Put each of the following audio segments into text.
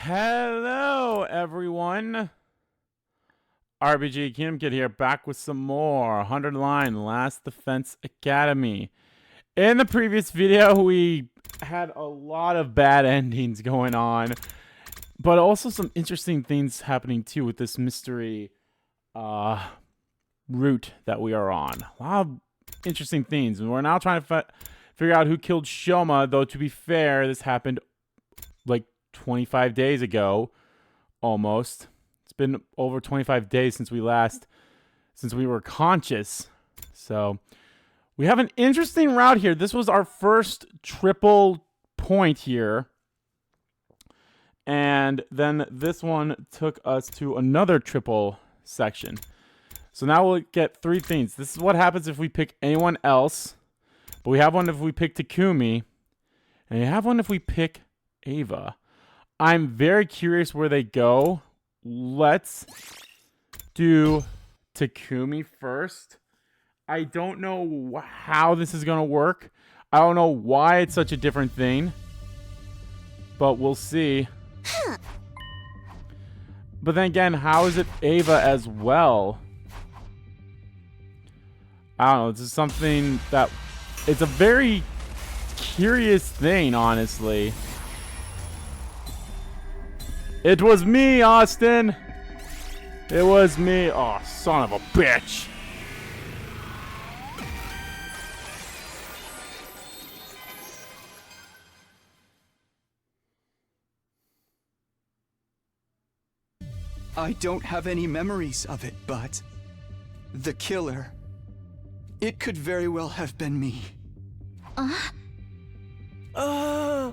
Hello, everyone. RBG Kingdom Kid here, back with some more 100 Line Last Defense Academy. In the previous video, we had a lot of bad endings going on, but also some interesting things happening too with this mystery route that we are on. A lot of interesting things, and we're now trying to figure out who killed Shoma, though to be fair, this happened like 25 days ago, almost. It's been over 25 days since we were conscious. So we have an interesting route here. This was our first triple point here. And then this one took us to another triple section. So now we'll get three things. This is what happens if we pick anyone else. But we have one if we pick Takumi. And we have one if we pick Ava. I'm very curious where they go. Let's do Takumi first. I don't know how this is going to work. I don't know why it's such a different thing. But we'll see. But then again, how is it Ava as well? I don't know. This is something that... It's a very curious thing, honestly. It was me, Austin. It was me. Oh, son of a bitch. I don't have any memories of it, but the killer, it could very well have been me. Oh.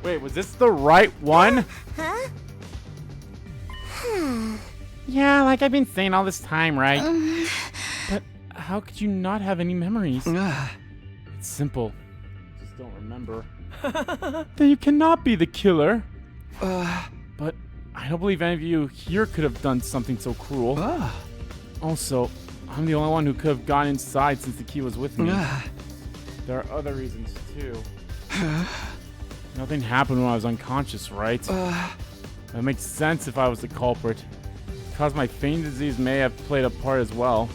Wait, was this the right one? Huh? Yeah, like I've been saying all this time, right? But how could you not have any memories? It's simple. Just don't remember. Then you cannot be the killer. But I don't believe any of you here could have done something so cruel. Also, I'm the only one who could have gone inside since the key was with me. There are other reasons too. Nothing happened when I was unconscious, right? That makes sense if I was the culprit. Because my faint disease may have played a part as well.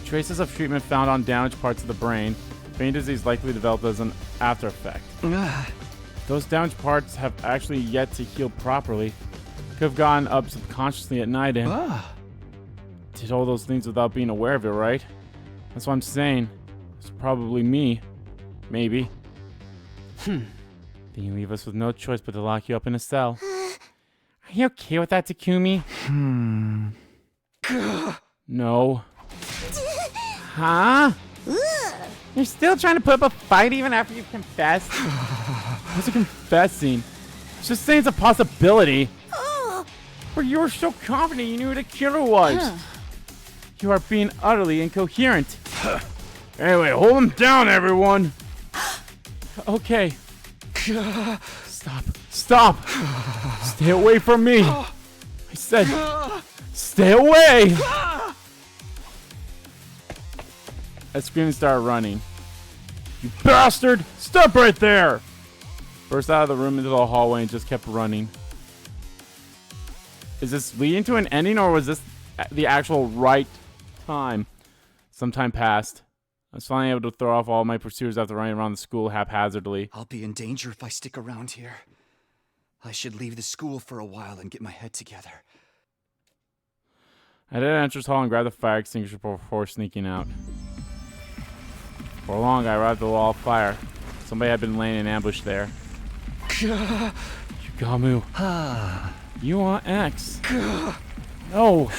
Traces of treatment found on damaged parts of the brain. Faint disease likely developed as an after effect. Those damaged parts have actually yet to heal properly. Could have gone up subconsciously at night and did all those things without being aware of it, right? That's what I'm saying. It's probably me. Maybe. Then you leave us with no choice but to lock you up in a cell. Are you okay with that, Takumi? No. Huh? You're still trying to put up a fight even after you've confessed? I wasn't confessing. Just saying it's a possibility. But you were so confident you knew who the killer was. You are being utterly incoherent. Anyway, hold him down, everyone. Okay. Stop. Stop. Stay away from me. I said, stay away. I screamed and started running. You bastard! Stop right there! Burst out of the room into the hallway and just kept running. Is this leading to an ending, or was this the actual right time? Some time passed. I was finally able to throw off all my pursuers after running around the school haphazardly. I'll be in danger if I stick around here. I should leave the school for a while and get my head together. I did an entrance hall and grabbed the fire extinguisher before sneaking out. For long, I arrived at the wall of fire. Somebody had been laying in ambush there. Yugamu. You want X? No.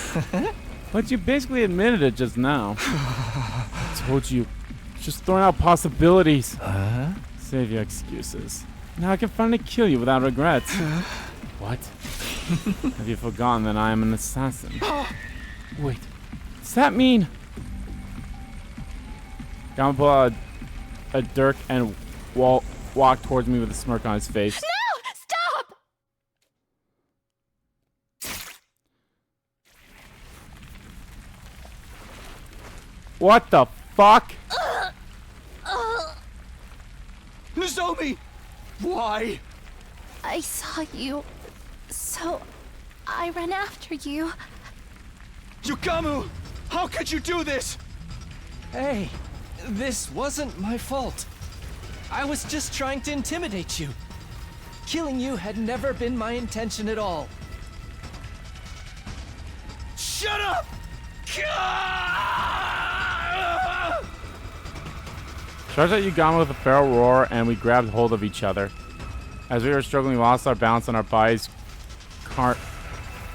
But you basically admitted it just now. I told you. Just throwing out possibilities. Save your excuses. Now I can finally kill you without regrets. What? Have you forgotten that I am an assassin? Wait. Does that mean... Gonna pull out a dirk and walk towards me with a smirk on his face. No! Stop! What the fuck? Nozomi! Why? I saw you, so I ran after you. Yukamu! How could you do this? Hey, this wasn't my fault. I was just trying to intimidate you. Killing you had never been my intention at all. Shut up! Charged at Yugama with a feral roar, and we grabbed hold of each other. As we were struggling, we lost our balance on our bodies,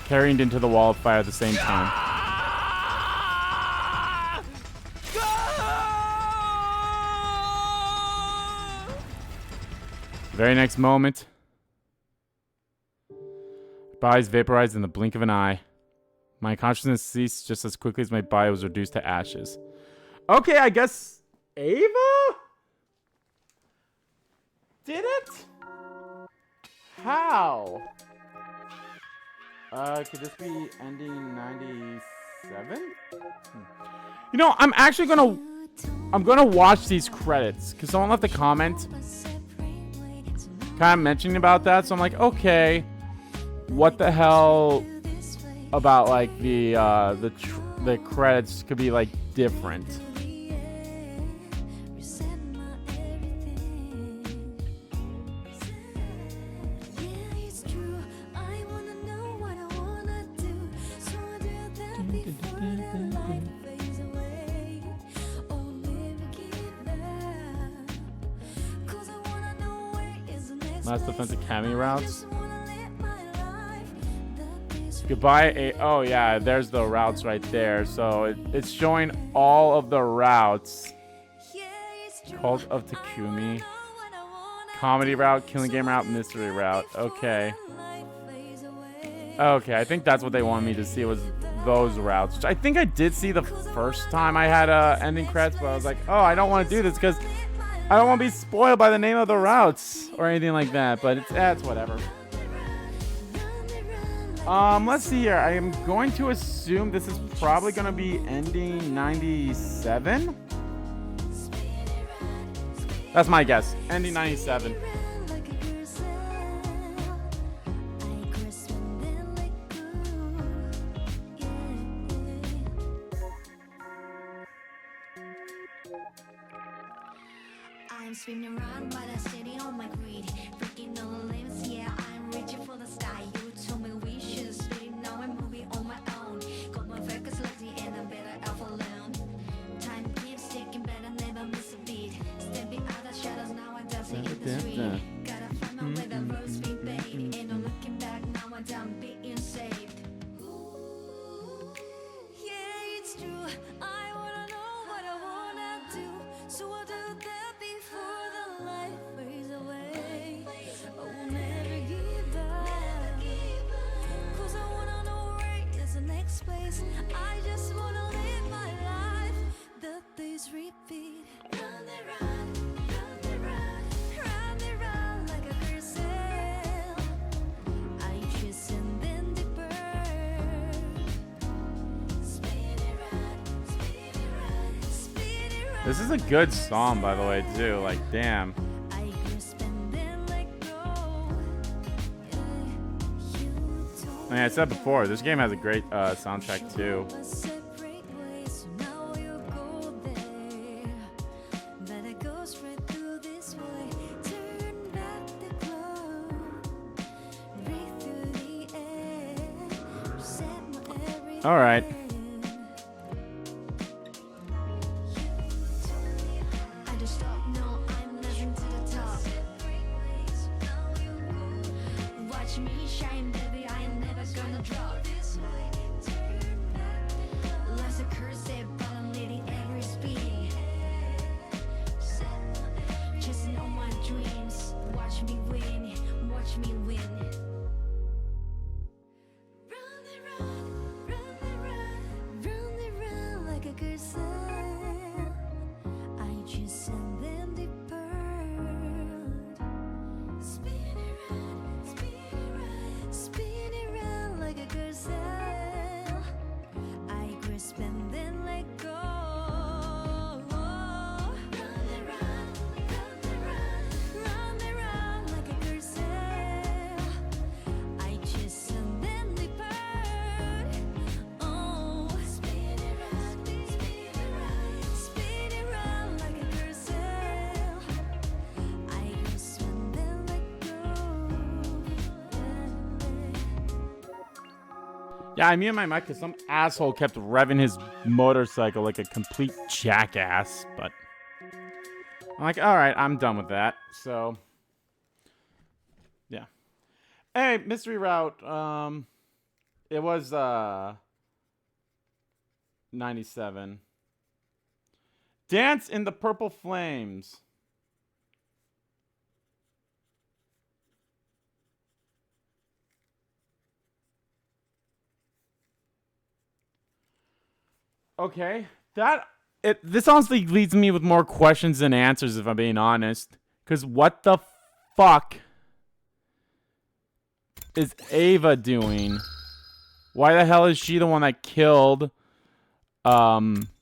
carried into the wall of fire at the same time. The very next moment, our bodies vaporized in the blink of an eye. My consciousness ceased just as quickly as my body was reduced to ashes. Okay, I guess Ava did it? How? Could this be ending 97? You know, I'm actually gonna watch these credits because someone left a comment kind of mentioning about that, so I'm like, okay, what the hell about like the credits could be like different. Last Defense Academy routes. Goodbye. Oh yeah, there's the routes right there. So it's showing all of the routes. Cult of Takumi. Comedy route, killing game route, mystery route. Okay. Okay, I think that's what they wanted me to see was those routes. Which I think I did see the first time I had ending credits, but I was like, oh, I don't want to do this because I don't want to be spoiled by the name of the routes or anything like that. But it's whatever. Let's see here. I am going to assume this is probably going to be ending 97. That's my guess. Ending 97. I'm spinning around by the city on my greed. Freaking on the limits, yeah, I'm reaching for the sky. You told me we should speak, now I'm moving on my own. Got my focus lucky and I'm better off alone. Time keeps ticking, better never miss a beat. Stepping out the shadows, now I'm dancing in the street. Gotta find my way, the road's been paved. Ain't no looking back, now I'm done being saved. Yeah, it's true, I wanna know what I wanna do. So I'll do that before the light fades away. I will never give up, 'cause I wanna know where is the next place. I just wanna live my life. The days repeat. Run they run, run they run, run they run like a gazelle. I chase and then they burn. Speed it run, speed it run, speed it run. This is a good song, by the way, too. Like, damn. I could spend and let go. You told I mean, I said before, this game has a great soundtrack, too. us separate ways, so now you go there. But I go straight through this way. Turn back the clock. Breathe through the air. Reset my every All right. I just stop, no, I'm nothing to the top. Watch me shine, baby, I am never gonna drop. chase and then depart. Spin it round like a carousel. I grasp and then let go. Round and round, round and round, round and round like a carousel. I chase and then depart. Oh, spin it round, spin it round like a carousel. I grasp and then let go. Yeah, I muted my mic because some asshole kept revving his motorcycle like a complete jackass. But I'm like, all right, I'm done with that. So, yeah. Hey, mystery route. It was 97. Dance in the purple flames. Okay, this honestly leaves me with more questions than answers, if I'm being honest. Because what the fuck is Ava doing? Why the hell is she the one that killed Shoma?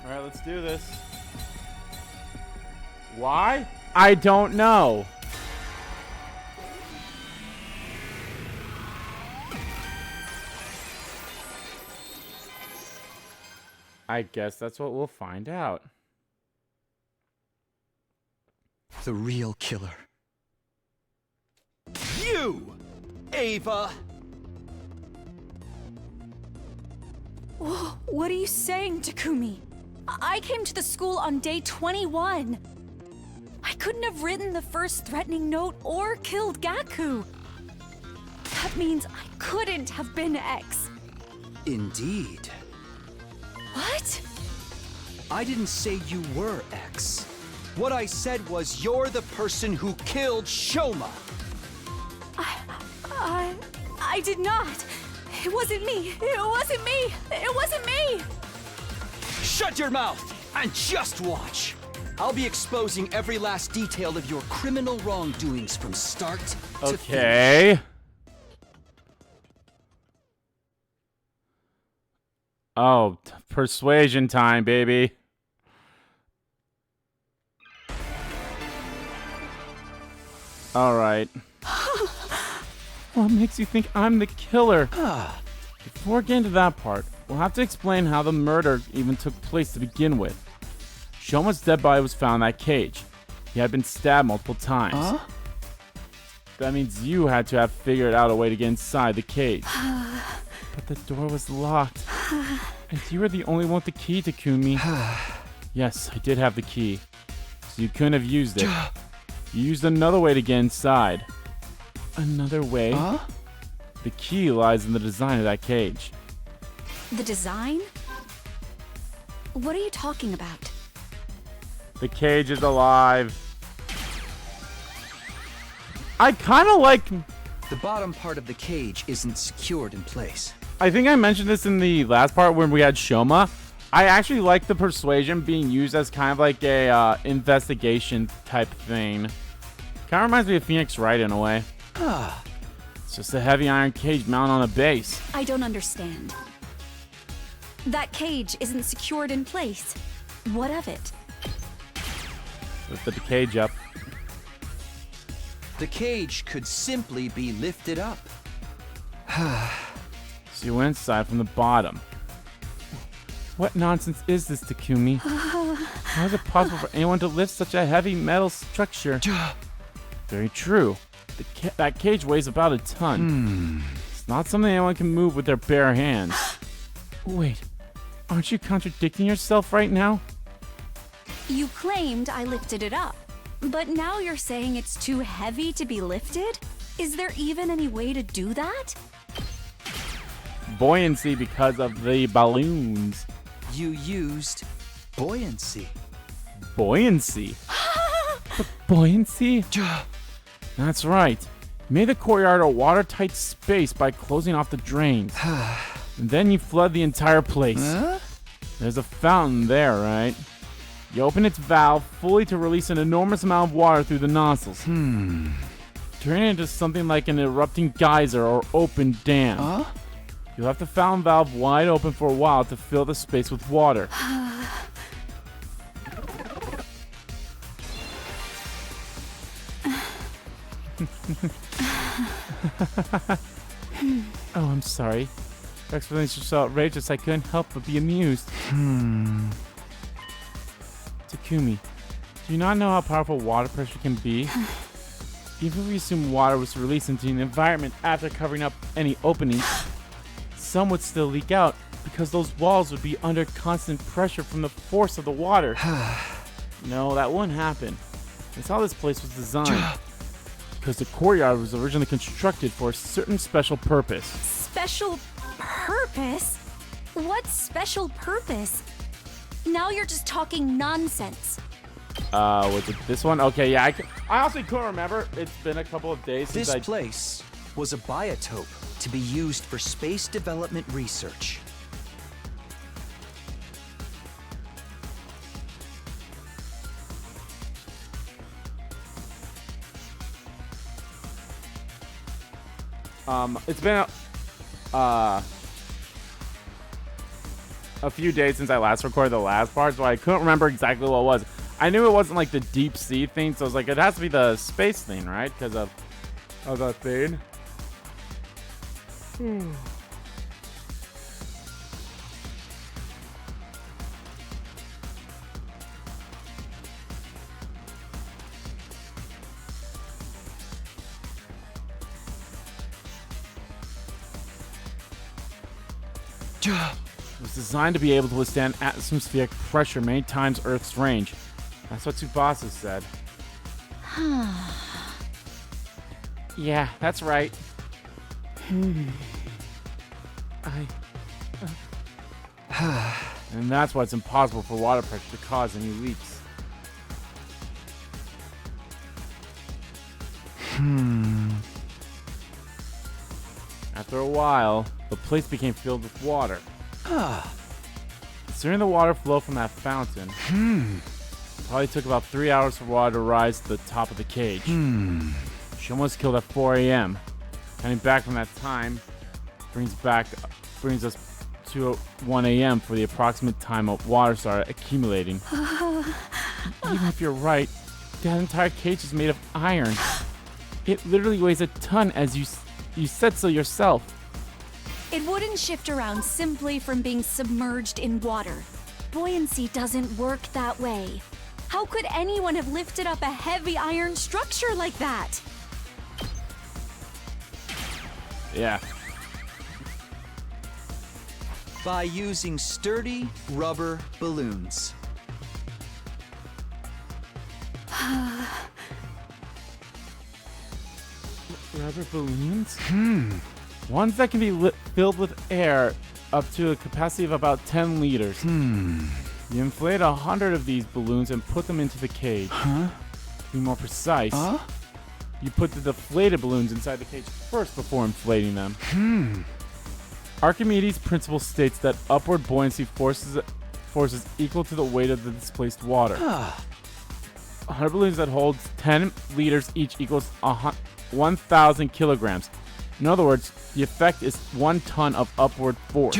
Alright, let's do this. Why? I don't know. I guess that's what we'll find out. The real killer. You, Ava! What are you saying, Takumi? I came to the school on day 21. I couldn't have written the first threatening note or killed Gaku. That means I couldn't have been X. Indeed. What? I didn't say you were X. What I said was you're the person who killed Shoma. I did not. It wasn't me. It wasn't me. It wasn't me. Shut your mouth and just watch. I'll be exposing every last detail of your criminal wrongdoings from start to finish. Okay. Oh, persuasion time, baby. All right. What makes you think I'm the killer? Before getting to that part, we'll have to explain how the murder even took place to begin with. Shoma's dead body was found in that cage. He had been stabbed multiple times. That means you had to have figured out a way to get inside the cage. But the door was locked. And you were the only one with the key, Takumi. Yes, I did have the key. So you couldn't have used it. You used another way to get inside. Another way? The key lies in the design of that cage. The design? What are you talking about? The cage is alive. I kind of like... The bottom part of the cage isn't secured in place. I think I mentioned this in the last part when we had Shoma. I actually like the persuasion being used as kind of like a investigation type thing. Kind of reminds me of Phoenix Wright in a way. It's just a heavy iron cage mounted on a base. I don't understand. That cage isn't secured in place. What of it? Lift the cage up. The cage could simply be lifted up. So you went inside from the bottom. What nonsense is this, Takumi? How is it possible for anyone to lift such a heavy metal structure? Very true. That cage weighs about a ton. It's not something anyone can move with their bare hands. Wait, aren't you contradicting yourself right now? You claimed I lifted it up, but now you're saying it's too heavy to be lifted? Is there even any way to do that? Buoyancy because of the balloons. You used buoyancy. Buoyancy? Buoyancy? That's right. You made the courtyard a watertight space by closing off the drains. And then you flood the entire place. Huh? There's a fountain there, right? You open its valve fully to release an enormous amount of water through the nozzles. Turning it into something like an erupting geyser or open dam. Huh? You'll have the fountain valve wide open for a while to fill the space with water. Oh, I'm sorry. Your explanation was so outrageous I couldn't help but be amused. Takumi, do you not know how powerful water pressure can be? Even if we assume water was released into the environment after covering up any openings, some would still leak out because those walls would be under constant pressure from the force of the water. No, that wouldn't happen. That's how this place was designed. Because the courtyard was originally constructed for a certain special purpose. Special purpose? What special purpose? Now you're just talking nonsense. Was it this one? Okay, yeah, I honestly couldn't remember. It's been a couple of days since This place was a biotope to be used for space development research. It's been a few days since I last recorded the last part, so I couldn't remember exactly what it was. I knew it wasn't like the deep sea thing, so I was like, it has to be the space thing, right? Because of that thing. It was designed to be able to withstand atmospheric pressure many times Earth's range. That's what Tsubasa said. Yeah, that's right. And that's why it's impossible for water pressure to cause any leaks. After a while, the place became filled with water. Considering the water flow from that fountain, it probably took about 3 hours for water to rise to the top of the cage. She almost killed at 4 a.m. Counting back from that time brings us to 1 a.m. for the approximate time of water started accumulating. Even if you're right, that entire cage is made of iron. It literally weighs a ton, as you said so yourself. It wouldn't shift around simply from being submerged in water. Buoyancy doesn't work that way. How could anyone have lifted up a heavy iron structure like that? Yeah. By using sturdy rubber balloons. Rubber balloons? Ones that can be filled with air up to a capacity of about 10 liters. You inflate 100 of these balloons and put them into the cage. To be more precise, you put the deflated balloons inside the cage first before inflating them. Archimedes' principle states that upward buoyancy forces equal to the weight of the displaced water. 100 balloons that hold 10 liters each equals 1,000 kilograms. In other words, the effect is 1 ton of upward force.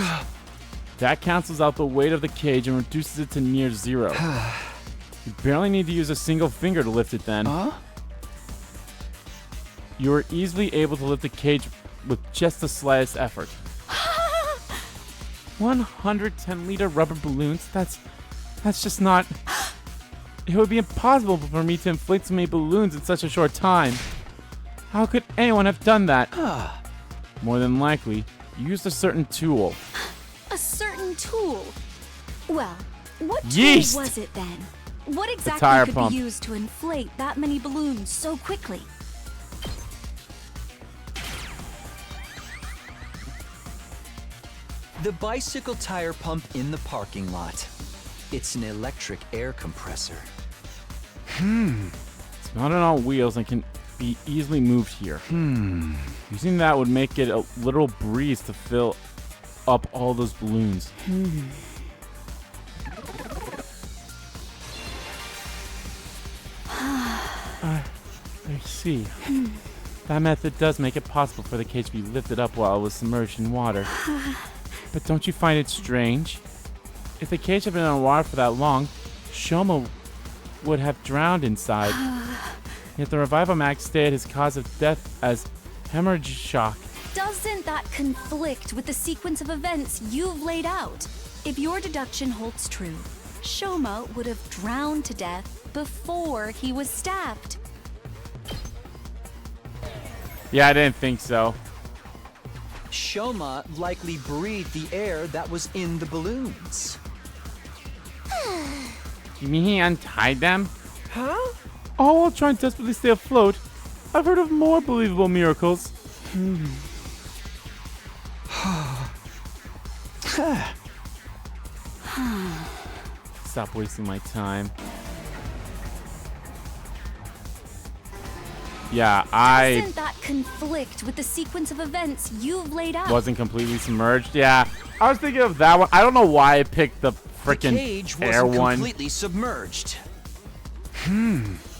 That cancels out the weight of the cage and reduces it to near zero. You barely need to use a single finger to lift it then. You are easily able to lift the cage with just the slightest effort. 110-liter rubber balloons? That's just not... It would be impossible for me to inflate so many balloons in such a short time. How could anyone have done that? More than likely, you used a certain tool. A certain tool. Well, what tool Yeast! was it then? What tire exactly could pump. be used to inflate that many balloons so quickly? The bicycle tire pump in the parking lot. It's an electric air compressor. It's mounted on wheels and can be easily moved here. Using that would make it a literal breeze to fill up all those balloons. I see. That method does make it possible for the cage to be lifted up while it was submerged in water. But don't you find it strange? If the cage had been on water for that long, Shoma would have drowned inside. Yet the revival max stated his cause of death as hemorrhage shock. Doesn't that conflict with the sequence of events you've laid out? If your deduction holds true, Shoma would have drowned to death before he was stabbed. Yeah, I didn't think so. Shoma likely breathed the air that was in the balloons. You mean he untied them? Huh? All while trying to desperately stay afloat. I've heard of more believable miracles. Stop wasting my time. Yeah, I Doesn't that conflict with the sequence of events you've laid out? wasn't completely submerged. Yeah, I was thinking of that one. I don't know why I picked the The freaking cage air wasn't one. completely submerged.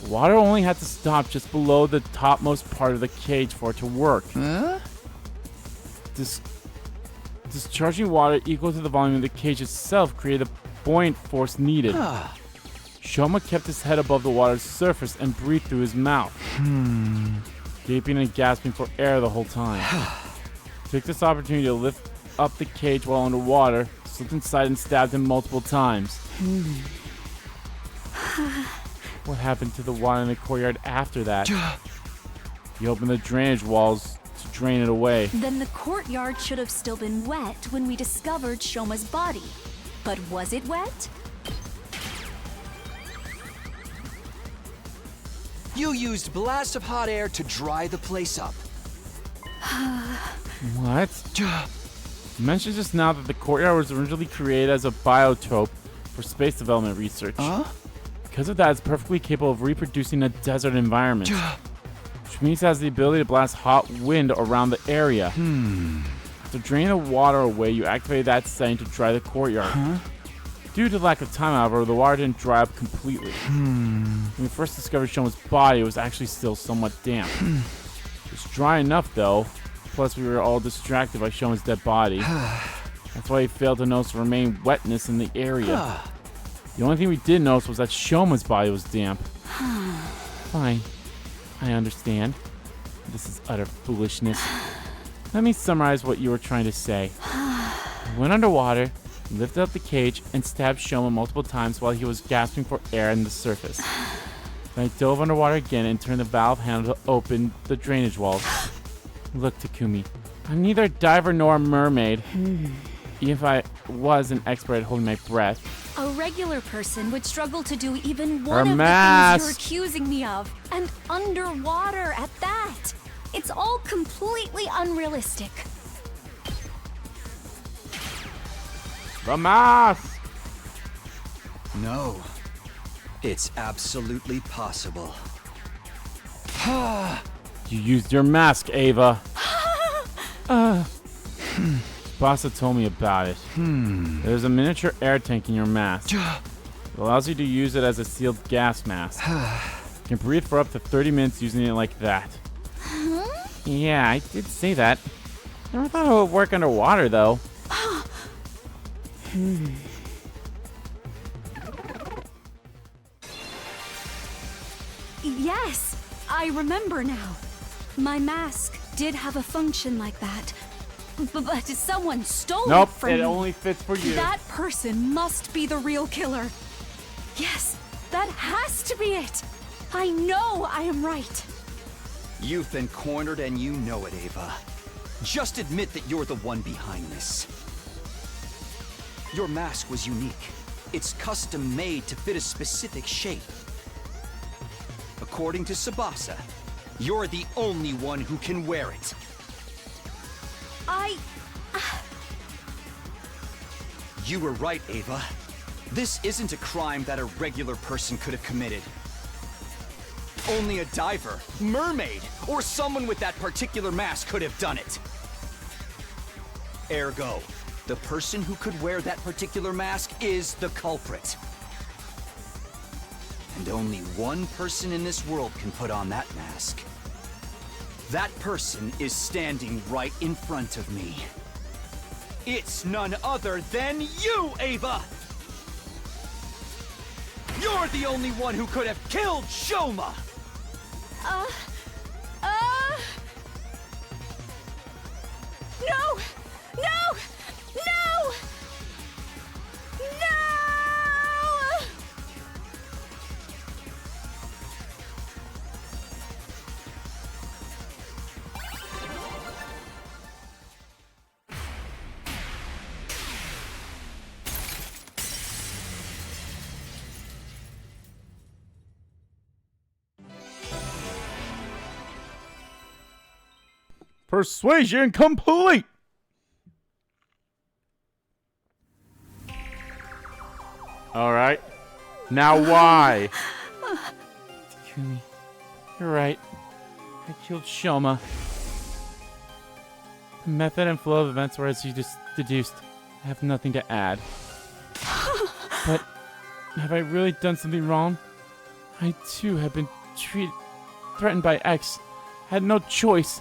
Water only had to stop just below the topmost part of the cage for it to work. Discharging water equal to the volume of the cage itself created the buoyant force needed. Shoma kept his head above the water's surface and breathed through his mouth, gaping and gasping for air the whole time. Took this opportunity to lift up the cage while underwater, slipped inside and stabbed him multiple times. What happened to the water in the courtyard after that? He opened the drainage walls to drain it away. Then the courtyard should have still been wet when we discovered Shoma's body. But was it wet? You used blasts of hot air to dry the place up. What? You mentioned just now that the courtyard was originally created as a biotope for space development research. Because of that, it's perfectly capable of reproducing a desert environment. Which means it has the ability to blast hot wind around the area. To drain the water away, you activated that setting to dry the courtyard. Due to lack of time, however, the water didn't dry up completely. When we first discovered Shoma's body, it was actually still somewhat damp. It's dry enough, though. Plus, we were all distracted by Shoma's dead body. That's why he failed to notice the remaining wetness in the area. The only thing we did notice was that Shoma's body was damp. Fine. I understand. This is utter foolishness. Let me summarize what you were trying to say. I went underwater, lifted up the cage, and stabbed Shoma multiple times while he was gasping for air on the surface. Then I dove underwater again and turned the valve handle to open the drainage walls. Look, Takumi, I'm neither a diver nor a mermaid. Even if I was an expert at holding my breath. A regular person would struggle to do even Her one of the mask. things you're accusing me of. And underwater at that. It's all completely unrealistic. The mask! No. It's absolutely possible. You used your mask, Ava. Bassa told me about it. There's a miniature air tank in your mask. It allows you to use it as a sealed gas mask. You can breathe for up to 30 minutes using it like that. Yeah, I did say that. Never thought it would work underwater, though. Yes, I remember now. My mask did have a function like that. But someone stole Nope, it from it me. only fits for you. That person must be the real killer. Yes, that has to be it. I know I am right. You've been cornered and you know it, Ava. Just admit that you're the one behind this. Your mask was unique. It's custom made to fit a specific shape. According to Tsubasa, you're the only one who can wear it. You were right, Ava. This isn't a crime that a regular person could have committed. Only a diver, mermaid, or someone with that particular mask could have done it. Ergo, the person who could wear that particular mask is the culprit. And only one person in this world can put on that mask. That person is standing right in front of me. It's none other than you, Ava! You're the only one who could have killed Shoma! No! No! No! No! Persuasion complete! Alright. Now why? Takumi, you're right. I killed Shoma. The method and flow of events were as you just deduced. I have nothing to add. But have I really done something wrong? I too have been threatened by X. I had no choice.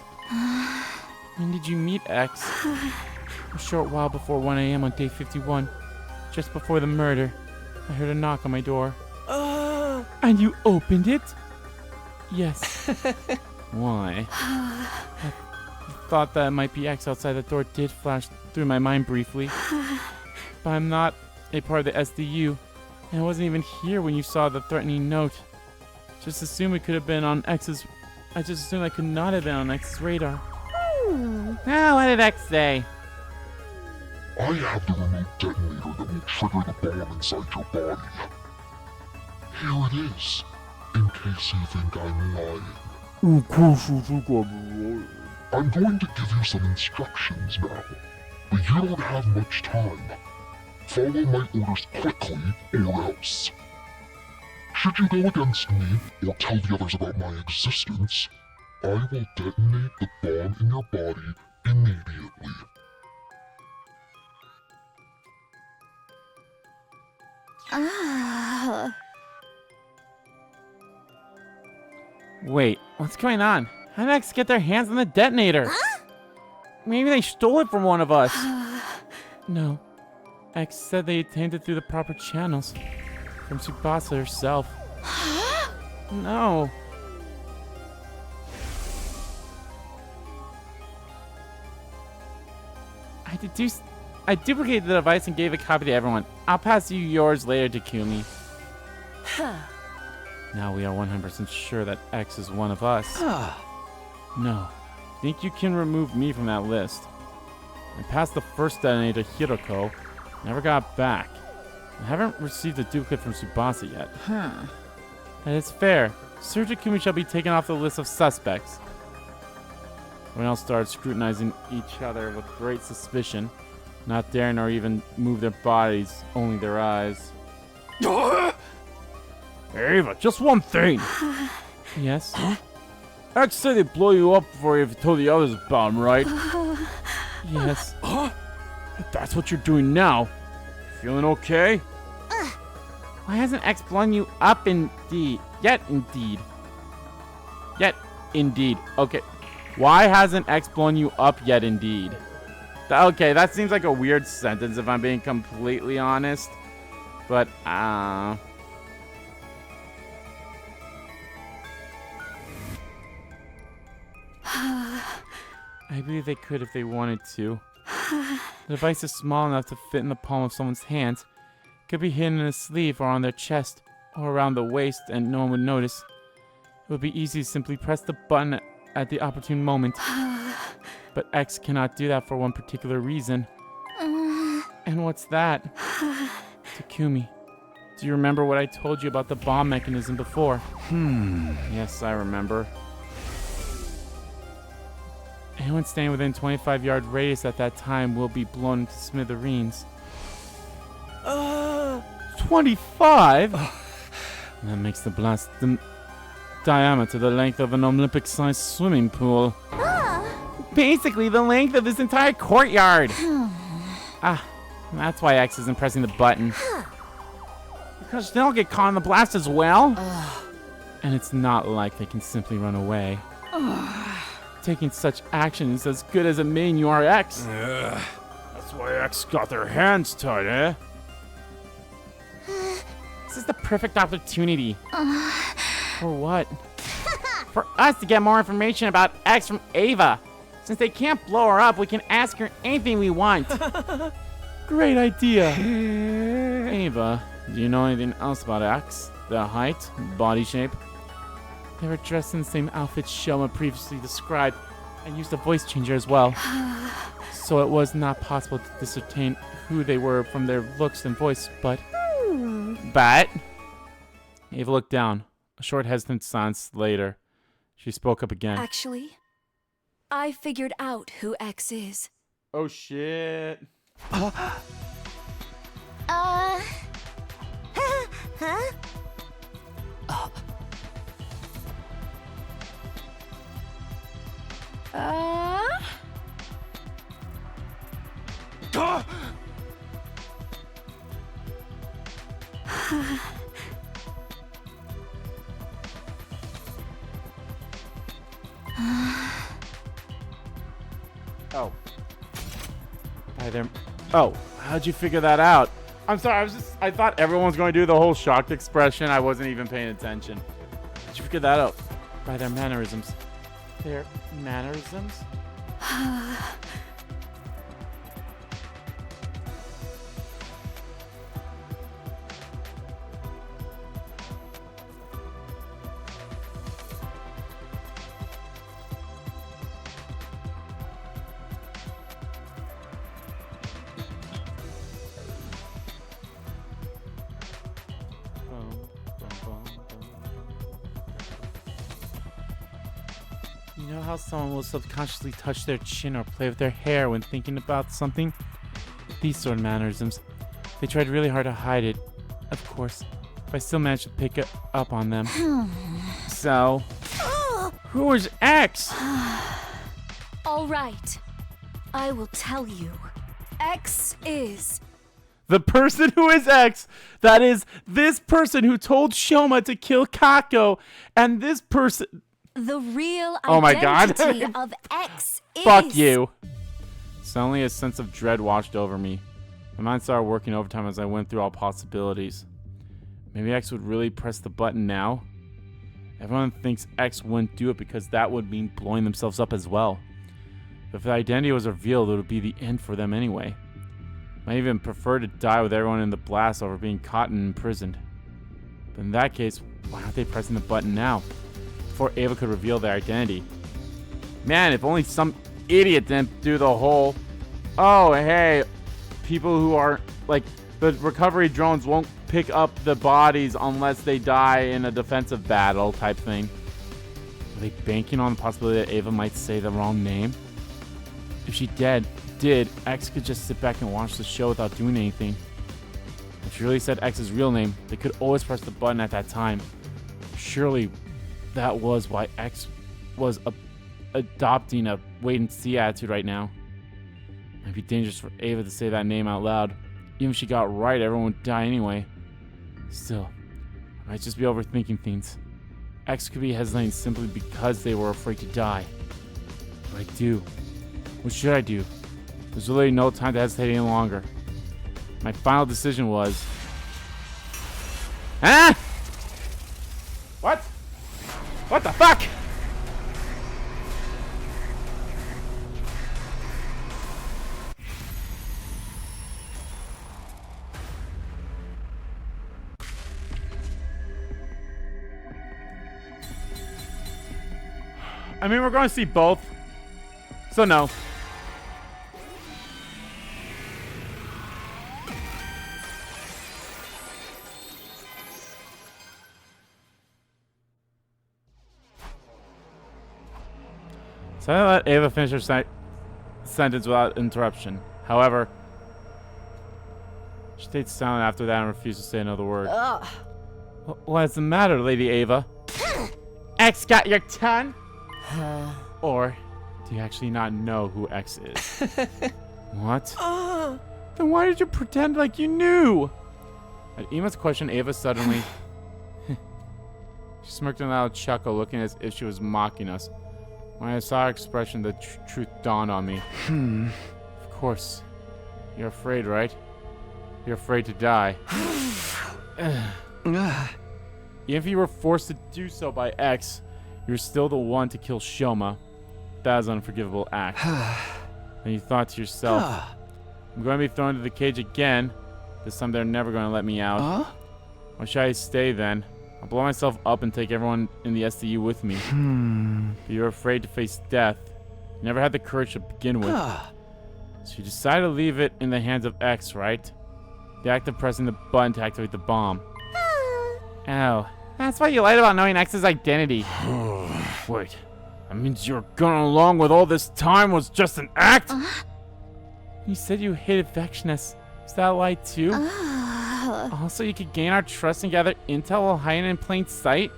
When did you meet X? A short while before 1 a.m. on day 51. Just before the murder. I heard a knock on my door. And you opened it? Yes. Why? I thought that it might be X outside the door did flash through my mind briefly. But I'm not a part of the SDU. And I wasn't even here when you saw the threatening note. Just assume it could have been on X's... I just assumed I could not have been on X's radar. Now, what did X say? I have the remote detonator that will trigger the bomb inside your body. Here it is, in case you think I'm lying. Of course you think I'm lying. I'm going to give you some instructions now, but you don't have much time. Follow my orders quickly, or else. Should you go against me, or tell the others about my existence, I will detonate the bomb in your body immediately. Wait, what's going on? How did X get their hands on the detonator? Maybe they stole it from one of us. No. X said they obtained it through the proper channels. From Tsubasa herself. No. I duplicated the device and gave a copy to everyone. I'll pass you yours later, Takumi. Now we are 100% sure that X is one of us. No. Think you can remove me from that list? I passed the first detonator to Hiroko. Never got back. I haven't received a duplicate from Tsubasa yet. That is fair. Sir Takumi shall be taken off the list of suspects. Everyone else started scrutinizing each other with great suspicion, not daring or even move their bodies, only their eyes. Ava, just one thing. Yes? X said they'd blow you up before you told the others about him, right? Yes. If that's what you're doing now, feeling okay? Why hasn't X blown you up indeed? Yet indeed. Okay. Why hasn't X blown you up yet indeed? Okay, that seems like a weird sentence if I'm being completely honest. But, I believe they could if they wanted to. The device is small enough to fit in the palm of someone's hands. It could be hidden in a sleeve or on their chest or around the waist and no one would notice. It would be easy to simply press the button at the opportune moment. But X cannot do that for one particular reason. And what's that? Takumi, do you remember what I told you about the bomb mechanism before? Yes, I remember. Anyone staying within 25-yard radius at that time will be blown into smithereens. 25? That makes the blast diameter the length of an Olympic-sized swimming pool. Basically, the length of this entire courtyard. That's why X isn't pressing the button. Because they'll get caught in the blast as well. And it's not like they can simply run away. Taking such action is as good as admitting you are X. That's why X got their hands tied, eh? This is the perfect opportunity. For what? For us to get more information about X from Ava. Since they can't blow her up, we can ask her anything we want. Great idea. Ava, do you know anything else about X? Their height, body shape? They were dressed in the same outfit Shoma previously described and used a voice changer as well. So it was not possible to ascertain who they were from their looks and voice, but... Ava looked down. A short hesitant silence later. She spoke up again. Actually, I figured out who X is. Oh shit. Oh. Hi there. Oh, how'd you figure that out? I'm sorry, I thought everyone was going to do the whole shocked expression. I wasn't even paying attention. How'd you figure that out? By their mannerisms. Their mannerisms? You know how someone will subconsciously touch their chin or play with their hair when thinking about something? These sort of mannerisms. They tried really hard to hide it, of course, but I still managed to pick it up on them. So, who is X? All right. I will tell you. X is... The person who is X. That is this person who told Shoma to kill Kako, and this person... The real Oh my God. identity of X is... Fuck you. Suddenly a sense of dread washed over me. My mind started working overtime as I went through all possibilities. Maybe X would really press the button now? Everyone thinks X wouldn't do it because that would mean blowing themselves up as well. But if the identity was revealed, it would be the end for them anyway. I even prefer to die with everyone in the blast over being caught and imprisoned. But in that case, why aren't they pressing the button now? Before Ava could reveal their identity. Man, if only some idiot didn't do the whole, oh, hey, people who are, like, the recovery drones won't pick up the bodies unless they die in a defensive battle type thing. Are they banking on the possibility that Ava might say the wrong name? If she did, X could just sit back and watch the show without doing anything. If she really said X's real name, they could always press the button at that time. Surely that was why X was adopting a wait-and-see attitude right now. It might be dangerous for Ava to say that name out loud. Even if she got right, everyone would die anyway. Still, I might just be overthinking things. X could be hesitating simply because they were afraid to die. What do I do? What should I do? There's really no time to hesitate any longer. My final decision was... Ah! What? What the fuck? I mean, we're going to see both. So no. So I let Ava finish her sentence without interruption. However, she stayed silent after that and refused to say another word. What's the matter, Lady Ava? X got your tongue? Or do you actually not know who X is? What? Then why did you pretend like you knew? At Ima's question, Ava suddenly... She smirked in a loud chuckle, looking as if she was mocking us. When I saw her expression, the truth dawned on me. Of course. You're afraid, right? You're afraid to die. Even if you were forced to do so by X, you're still the one to kill Shoma. That is an unforgivable act. And you thought to yourself, I'm going to be thrown into the cage again. This time they're never going to let me out. Why should I stay then? I'll blow myself up and take everyone in the SDU with me. But you're afraid to face death. You never had the courage to begin with. So you decided to leave it in the hands of X, right? The act of pressing the button to activate the bomb. Oh, that's why you lied about knowing X's identity. Wait, that means your going along with all this time was just an act? You said you hated Vexness. Is that a lie too? Also, you could gain our trust and gather intel while hiding in plain sight?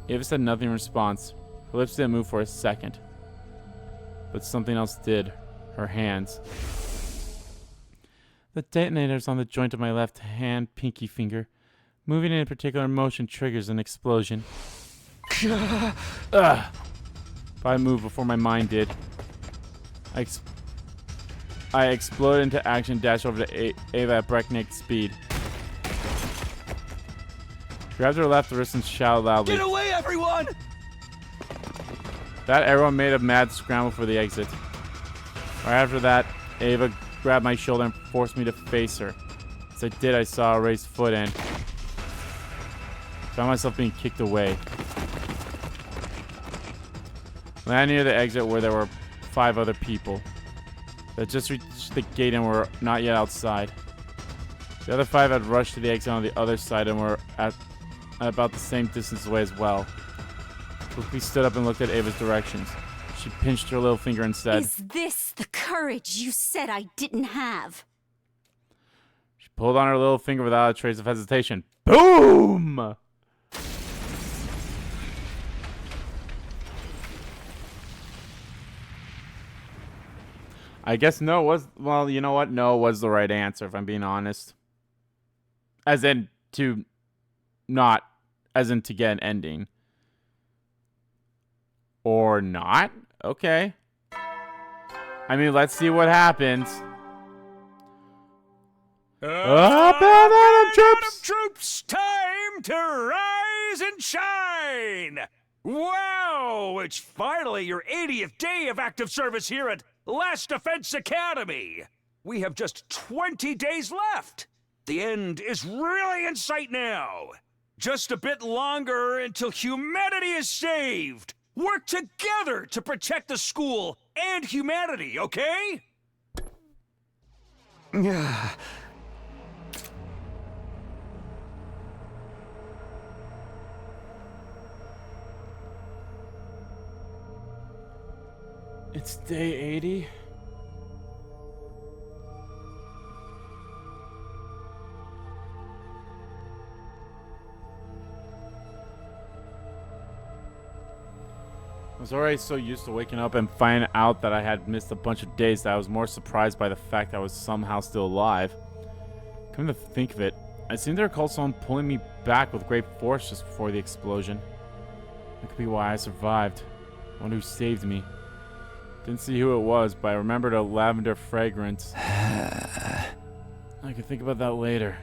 Ava said nothing in response. Her lips didn't move for a second. But something else did. Her hands. The detonators on the joint of my left hand pinky finger. Moving in a particular motion triggers an explosion. Ugh. But I moved before my mind did. I exploded into action, dashed over to Ava at breakneck speed. Grabbed her left wrist and shouted loudly. Get away, everyone! That everyone made a mad scramble for the exit. Right after that, Ava grabbed my shoulder and forced me to face her. As I did, I saw a raised foot and found myself being kicked away. Landed near the exit where there were 5 other people that just reached the gate and were not yet outside. The other 5 had rushed to the exit on the other side and were at about the same distance away as well. Quickly stood up and looked at Ava's directions. She pinched her little finger and said, Is this the courage you said I didn't have? She pulled on her little finger without a trace of hesitation. Boom! I guess no was, well, you know what? No was the right answer, if I'm being honest. As in to not, as in to get an ending. Or not? Okay. I mean, let's see what happens. Up and Atom Troops! Troops, time to rise and shine! Wow, it's finally your 80th day of active service here at Last Defense Academy. We have just 20 days left. The end is really in sight now. Just a bit longer until humanity is saved. Work together to protect the school and humanity, okay? It's day 80. I was already so used to waking up and finding out that I had missed a bunch of days that I was more surprised by the fact that I was somehow still alive. Come to think of it, I seem to recall someone pulling me back with great force just before the explosion. That could be why I survived. I wonder who saved me. Didn't see who it was, but I remembered a lavender fragrance. I can think about that later.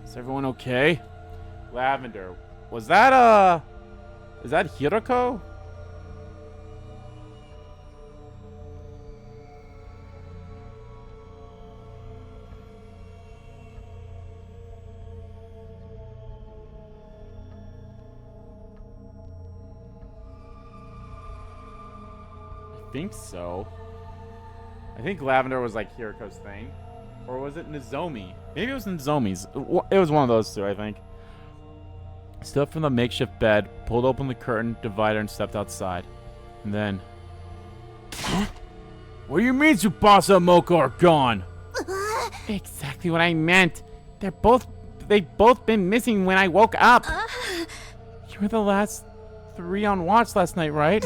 Is everyone okay? Lavender. Was that, is that Hiroko? I think so. I think Lavender was like Hiroko's thing. Or was it Nozomi? Maybe it was Nozomi's. It was one of those two, I think. Stood up from the makeshift bed, pulled open the curtain divider, and stepped outside. And then... What do you mean Tsubasa and Moko are gone? Exactly what I meant. They've both been missing when I woke up. You were the last 3 on watch last night, right?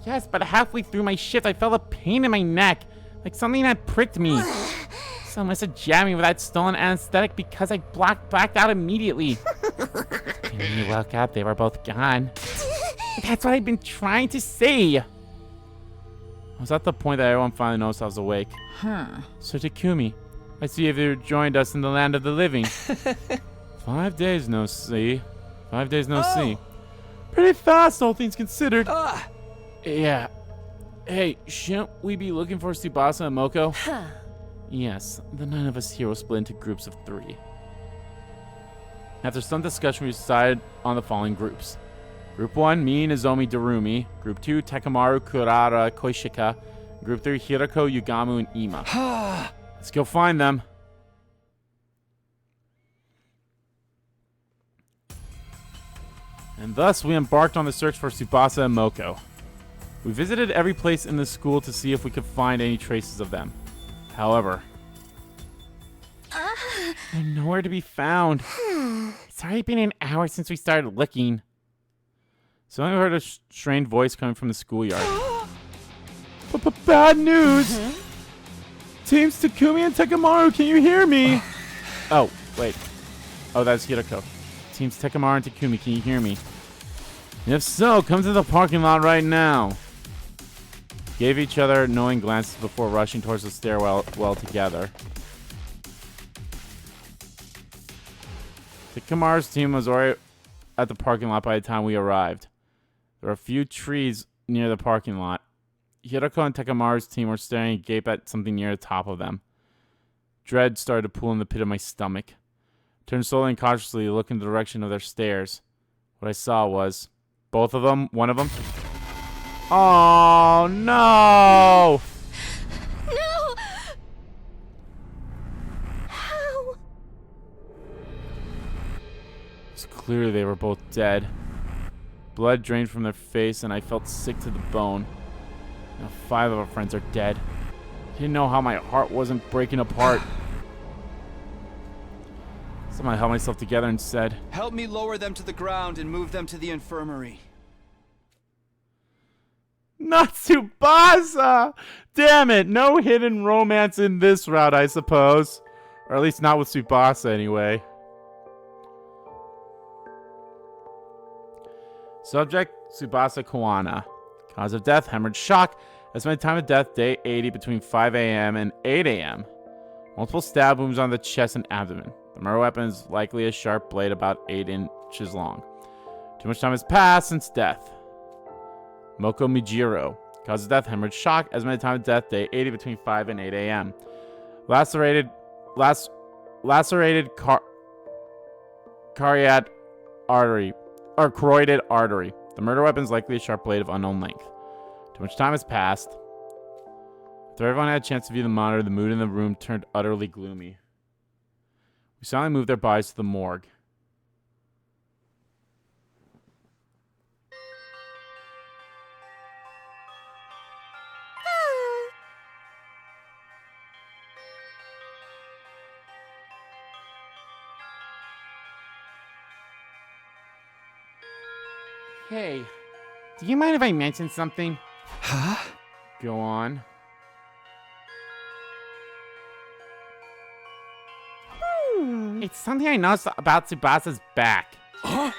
Yes, but halfway through my shift, I felt a pain in my neck, like something had pricked me. Someone must have jabbed me with that stolen anesthetic because I blacked out immediately. And when you woke up, they were both gone. That's what I've been trying to say. I was at the point that everyone finally noticed I was awake. So Takumi, I see you joined us in the land of the living. 5 days no see. 5 days no see. Pretty fast, all things considered. Yeah. Hey, shouldn't we be looking for Tsubasa and Moko? Yes, the 9 of us here will split into groups of 3. After some discussion, we decided on the following groups. Group 1, me, Nozomi, Darumi. Group 2, Takamaru, Kurara, Koishika. Group 3, Hirako, Yugamu, and Ima. Let's go find them. And thus, we embarked on the search for Tsubasa and Moko. We visited every place in the school to see if we could find any traces of them. However, they're nowhere to be found. It's already been an hour since we started looking. So I heard a strained voice coming from the schoolyard. Bad news! Teams Takumi and Takamaru, can you hear me? Oh, wait. Oh, that's Hirako. Teams Takamaru and Takumi, can you hear me? If so, come to the parking lot right now. Gave each other knowing glances before rushing towards the stairwell together. Takamaru's team was already at the parking lot by the time we arrived. There were a few trees near the parking lot. Hirako and Takamaru's team were staring agape at something near the top of them. Dread started to pool in the pit of my stomach. Turned slowly and cautiously to look in the direction of their stares. What I saw was both of them, one of them. Oh no! No! How? It's clear they were both dead. Blood drained from their face, and I felt sick to the bone. Now 5 of our friends are dead. Didn't know how my heart wasn't breaking apart. So I held myself together and said, Help me lower them to the ground and move them to the infirmary. Not Tsubasa! Damn it, no hidden romance in this route, I suppose. Or at least not with Tsubasa, anyway. Subject, Tsubasa Koana. Cause of death, hemorrhage shock. Estimated time of death, day 80, between 5 a.m. and 8 a.m. Multiple stab wounds on the chest and abdomen. The murder weapon is likely a sharp blade about 8 inches long. Too much time has passed since death. Moko Mijiro. Cause of death, hemorrhage shock. Estimated time of death, day 80, between 5 and 8 a.m. Lacerated carotid artery. Or carotid artery. The murder weapon is likely a sharp blade of unknown length. Too much time has passed. After everyone had a chance to view the monitor, the mood in the room turned utterly gloomy. We silently moved their bodies to the morgue. Hey, do you mind if I mention something? Huh? Go on. It's something I noticed about Tsubasa's back. Huh?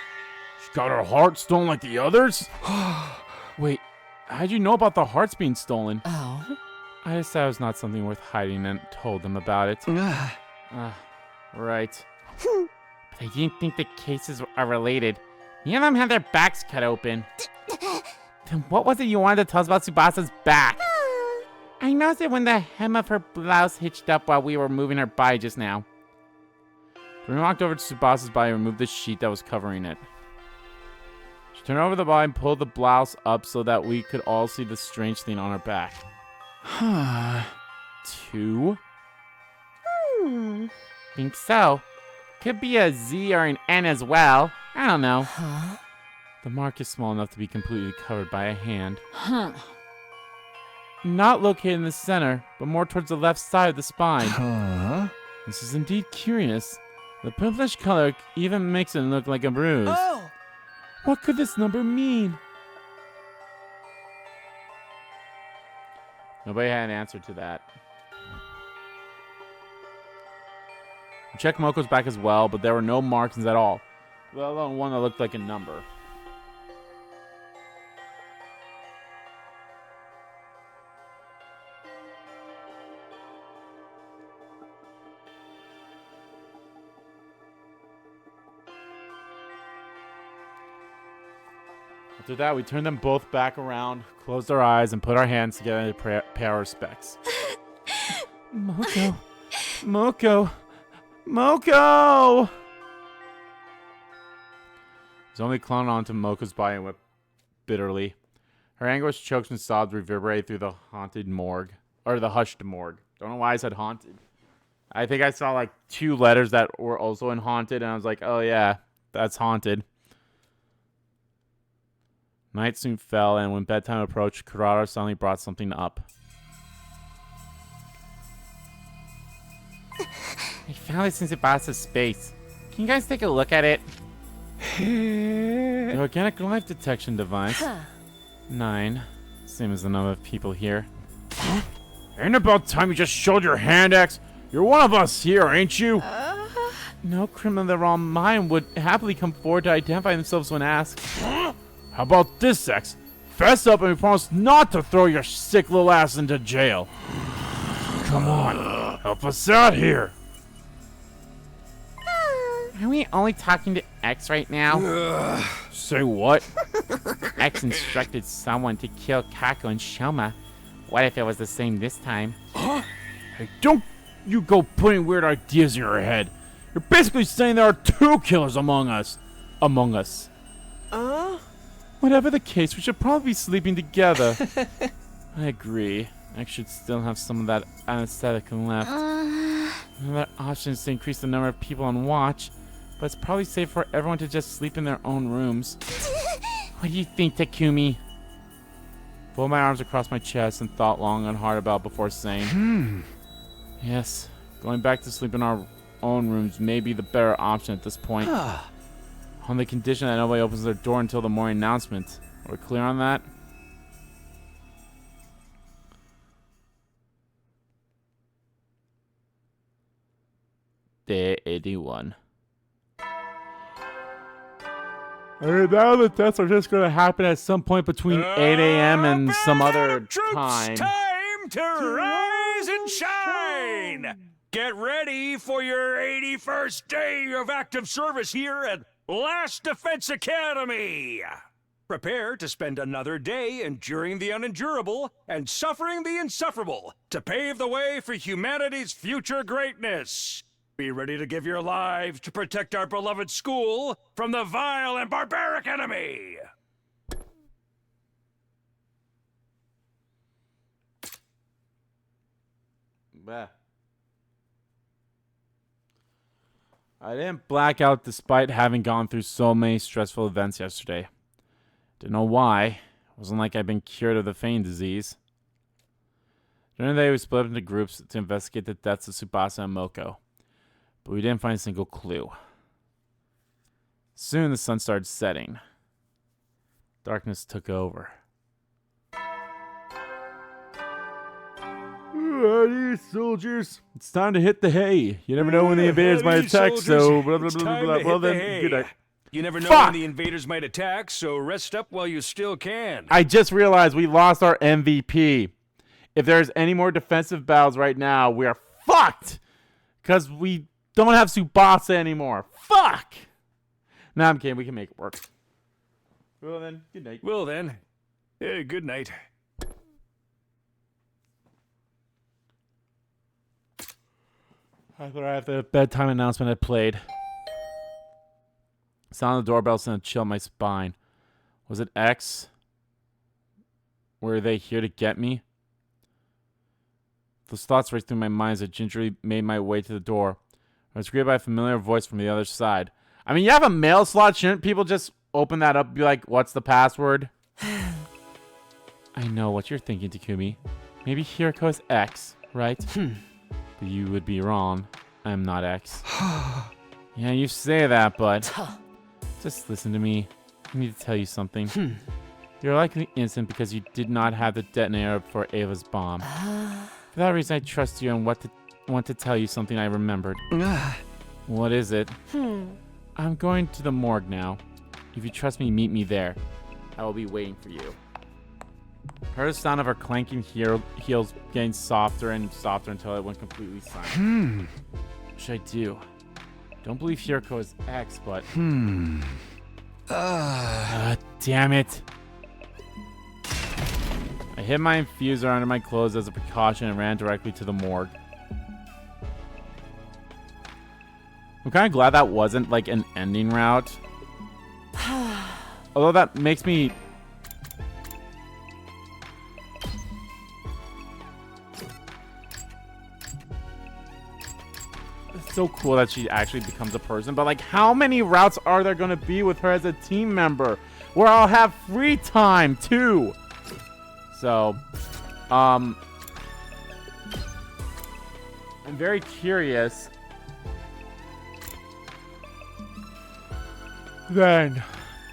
She got her heart stolen like the others? Wait, how'd you know about the hearts being stolen? Oh. I decided it was not something worth hiding and told them about it. Right. But I didn't think the cases are related. None of them had their backs cut open. Then what was it you wanted to tell us about Tsubasa's back? I noticed it when the hem of her blouse hitched up while we were moving her body just now. We walked over to Tsubasa's body and removed the sheet that was covering it. She turned over the body and pulled the blouse up so that we could all see the strange thing on her back. 2? Think so. Could be a Z or an N as well. I don't know. Huh? The mark is small enough to be completely covered by a hand. Not located in the center, but more towards the left side of the spine. Huh? This is indeed curious. The purplish color even makes it look like a bruise. Oh! What could this number mean? Nobody had an answer to that. We checked Moko's back as well, but there were no markings at all, let alone one that looked like a number. After that, we turned them both back around, closed our eyes, and put our hands together to pay our respects. Moko! Moko! Moko! Zomi clung onto Moko's body and wept bitterly. Her anguish, chokes, and sobs reverberated through the haunted morgue. Or the hushed morgue. Don't know why I said haunted. I think I saw like 2 letters that were also in haunted, and I was like, oh yeah, that's haunted. Night soon fell, and when bedtime approached, Kurata suddenly brought something up. I found this in Tsubasa's space. Can you guys take a look at it? The organic life detection device. 9. Same as the number of people here. Ain't about time you just showed your hand, X. You're one of us here, ain't you? No criminal of their own mind would happily come forward to identify themselves when asked. How about this, X? Fess up and we promise not to throw your sick little ass into jail. Come on, help us out here. Are we only talking to X right now? Say what? X instructed someone to kill Kako and Shoma. What if it was the same this time? Hey, don't you go putting weird ideas in your head. You're basically saying there are 2 killers among us. Whatever the case, we should probably be sleeping together. I agree. X should still have some of that anesthetic left. Another option is to increase the number of people on watch, but it's probably safe for everyone to just sleep in their own rooms. What do you think, Takumi? Fold my arms across my chest and thought long and hard about before saying, yes, going back to sleep in our own rooms may be the better option at this point. On the condition that nobody opens their door until the morning announcement. Are we clear on that? Day 81. Alright, now the tests are just going to happen at some point between 8 a.m. and some other time. Time to rise and shine! Get ready for your 81st day of active service here at Last Defense Academy! Prepare to spend another day enduring the unendurable and suffering the insufferable to pave the way for humanity's future greatness. Be ready to give your lives to protect our beloved school from the vile and barbaric enemy! Bah. I didn't black out despite having gone through so many stressful events yesterday. Didn't know why. It wasn't like I'd been cured of the feign disease. During the day, we split up into groups to investigate the deaths of Tsubasa and Moko, but we didn't find a single clue. Soon the sun started setting. Darkness took over. Ready, soldiers. It's time to hit the hay. You never know when the invaders might attack, so blah blah blah blah blah. Well then, good night. You never know Fuck! when the invaders might attack, so rest up while you still can. I just realized we lost our MVP. If there's any more defensive battles right now, we are fucked. Because we don't have Tsubasa anymore. Fuck! Nah, I'm kidding. We can make it work. Well then, good night. Well then, good night. After I have the bedtime announcement had played. Sound of the doorbell sent a chill up my spine. Was it X? Were they here to get me? Those thoughts raced through my mind as I gingerly made my way to the door. I was greeted by a familiar voice from the other side. I mean, you have a mail slot. Shouldn't people just open that up and be like, what's the password? I know what you're thinking, Takumi. Maybe Hiroko is X, right? But you would be wrong. I'm not X. Yeah, you say that, but just listen to me. I need to tell you something. You're likely innocent because you did not have the detonator for Ava's bomb. For that reason, I trust you and want to tell you something I remembered. What is it? I'm going to the morgue now. If you trust me, meet me there. I will be waiting for you. Heard the sound of her clanking heels getting softer and softer until it went completely silent. What should I do? Don't believe Hiroko is X, but... damn it. I hid my infuser under my clothes as a precaution and ran directly to the morgue. I'm kind of glad that wasn't like an ending route. Although that makes me... It's so cool that she actually becomes a person, but like how many routes are there going to be with her as a team member where I'll have free time too? So, I'm very curious. Then,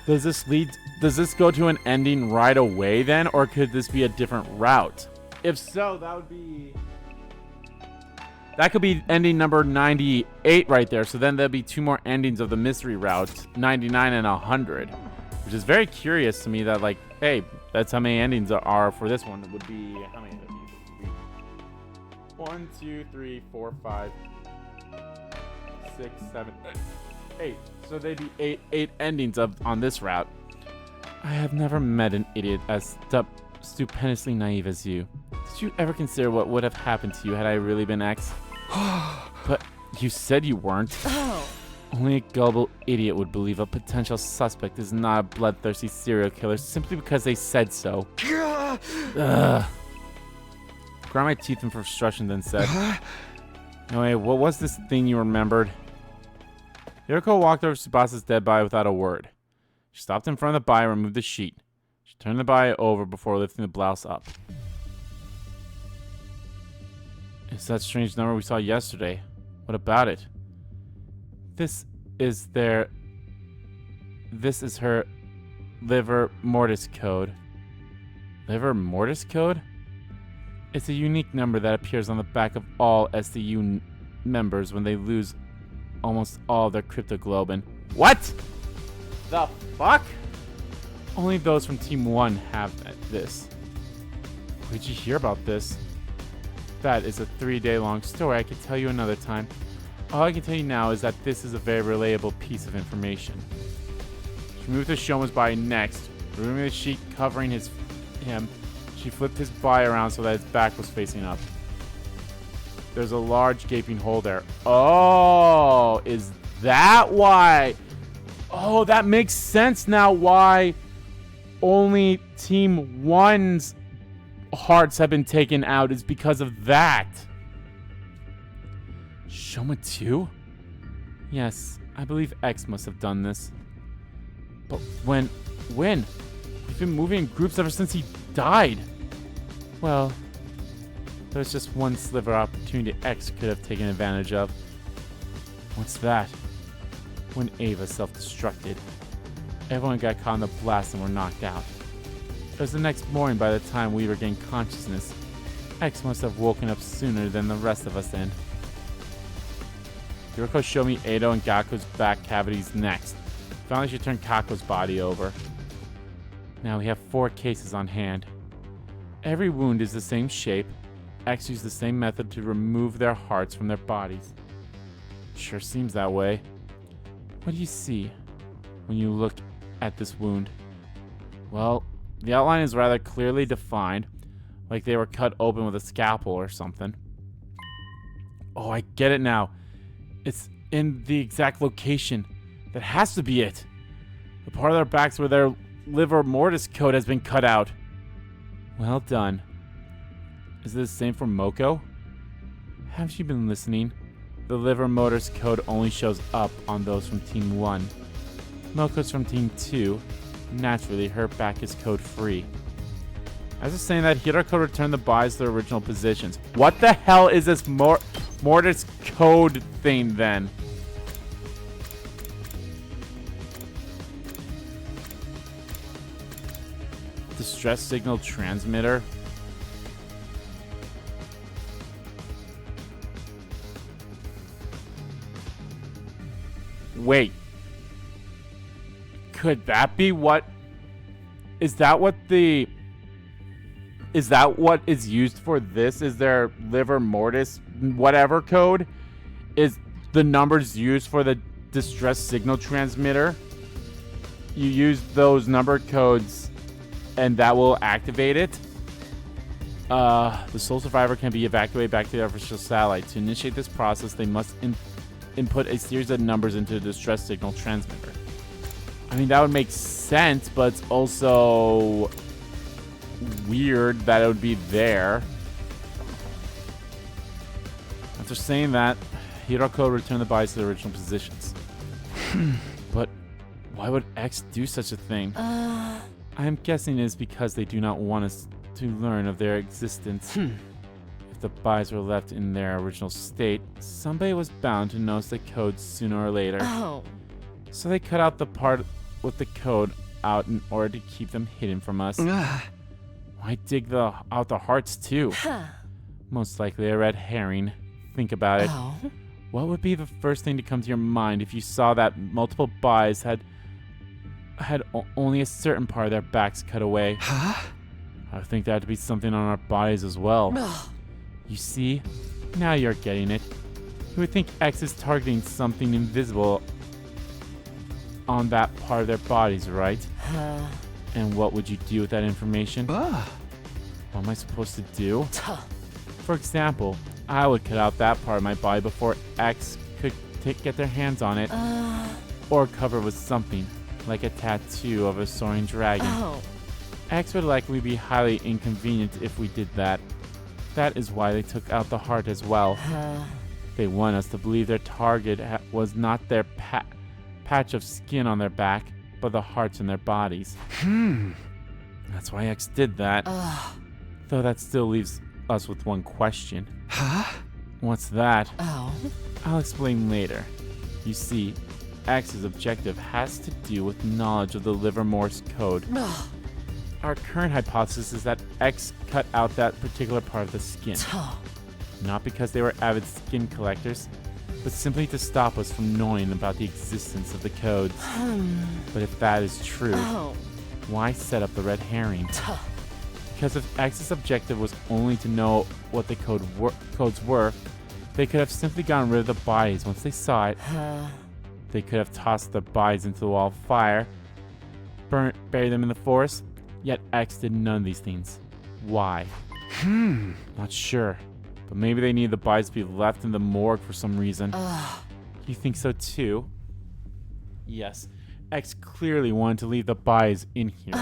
does this go to an ending right away then, or could this be a different route? If so, that could be ending number 98 right there. So then there'll be 2 more endings of the mystery route, 99 and 100, which is very curious to me that like, hey, that's how many endings are for this one. It would be, how many of these would be? 1, 2, 3, 4, 5, 6, 7, 8. So they'd be eight endings on this route. I have never met an idiot as stupendously naive as you. Did you ever consider what would have happened to you had I really been X? But you said you weren't. Only a gullible idiot would believe a potential suspect is not a bloodthirsty serial killer simply because they said so. Ugh. Ground my teeth in frustration, then said, "Anyway, what was this thing you remembered?" Hiroko walked over to Tsubasa's dead body without a word. She stopped in front of the body and removed the sheet. She turned the body over before lifting the blouse up. It's that strange number we saw yesterday. What about it? This is her liver mortis code. Liver mortis code? It's a unique number that appears on the back of all SDU members when they lose almost all their cryptoglobin. What? The fuck? Only those from Team 1 have this. Where did you hear about this? That is a 3-day-long story I could tell you another time. All I can tell you now is that this is a very relatable piece of information. She moved to Shoma's body next, removing the sheet covering him. She flipped his body around so that his back was facing up. There's a large gaping hole there. Oh, is that why? Oh, that makes sense now why only Team 1's hearts have been taken out is because of that. Shoma 2? Yes, I believe X must have done this. But when? We've been moving in groups ever since he died. Well, there's just one sliver of opportunity X could have taken advantage of. What's that? When Ava self-destructed. Everyone got caught in the blast and were knocked out. It was the next morning by the time we regained consciousness. X must have woken up sooner than the rest of us then. Yuriko showed me Edo and Gaku's back cavities next. Finally, she turned Kako's body over. Now we have 4 cases on hand. Every wound is the same shape. X used the same method to remove their hearts from their bodies. Sure seems that way. What do you see when you look at this wound? Well, the outline is rather clearly defined, like they were cut open with a scalpel or something. Oh, I get it now. It's in the exact location. That has to be it. The part of their backs where their liver mortis coat has been cut out. Well done. Is it the same for Moko? Haven't you been listening? The liver mortis code only shows up on those from Team 1. Milk codes from Team 2. Naturally, her back is code-free. I was just saying that Hirako returned the bodies to their original positions. What the hell is this Mortis code thing then? Distress signal transmitter? Wait. Could that be what... Is that what the... Is that what is used for this? Is their liver mortis whatever code? Is the numbers used for the distress signal transmitter? You use those number codes and that will activate it? The sole survivor can be evacuated back to the artificial satellite. To initiate this process, they must input a series of numbers into the distress signal transmitter. I mean, that would make sense, but it's also weird that it would be there. After saying that, Hirako returned the bodies to their original positions. But why would X do such a thing? I'm guessing it is because they do not want us to learn of their existence. If the bodies were left in their original state, somebody was bound to notice the code sooner or later. So they cut out the part with the code out in order to keep them hidden from us. Why dig out the hearts too? Most likely a red herring. Think about it. What would be the first thing to come to your mind if you saw that multiple bodies had only a certain part of their backs cut away? I think that would be something on our bodies as well. You see? Now you're getting it. You would think X is targeting something invisible on that part of their bodies, right? And what would you do with that information? What am I supposed to do? For example, I would cut out that part of my body before X could get their hands on it. Or cover it with something, like a tattoo of a soaring dragon. X would likely be highly inconvenient if we did that. That is why they took out the heart as well. They want us to believe their target was not their patch of skin on their back, but the hearts in their bodies. That's why X did that. Though that still leaves us with one question. What's that? I'll explain later. You see, X's objective has to do with knowledge of the liver Morse code. Our current hypothesis is that X cut out that particular part of the skin. Not because they were avid skin collectors, but simply to stop us from knowing about the existence of the codes. But if that is true, why set up the red herring? Because if X's objective was only to know what the codes were, they could have simply gotten rid of the bodies once they saw it. They could have tossed the bodies into the wall of fire, buried them in the forest, yet X did none of these things. Why? Not sure. But maybe they need the bodies to be left in the morgue for some reason. You think so too? Yes. X clearly wanted to leave the bodies in here.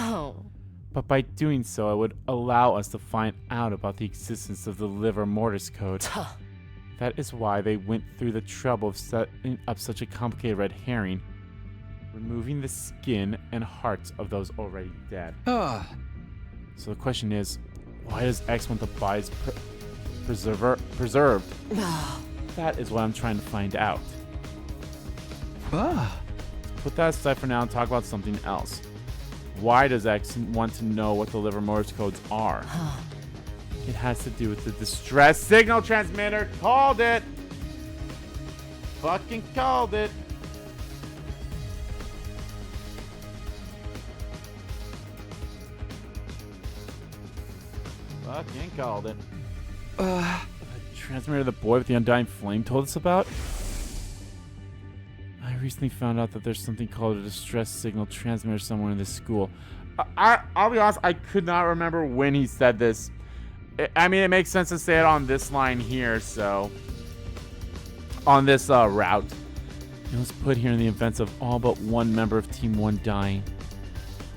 But by doing so, it would allow us to find out about the existence of the liver mortis code. That is why they went through the trouble of setting up such a complicated red herring, removing the skin and hearts of those already dead. So the question is, why does X want the bodies preserved? That is what I'm trying to find out. Put that aside for now and talk about something else. Why does X want to know what the liver Morse codes are? It has to do with the distress signal transmitter. Called it! Fucking called it! Fucking called it. The transmitter the boy with the undying flame told us about? I recently found out that there's something called a distress signal transmitter somewhere in this school. I'll be honest, I could not remember when he said this. I mean, it makes sense to say it on this line here, so... On this route. It was put here in the events of all but one member of Team 1 dying.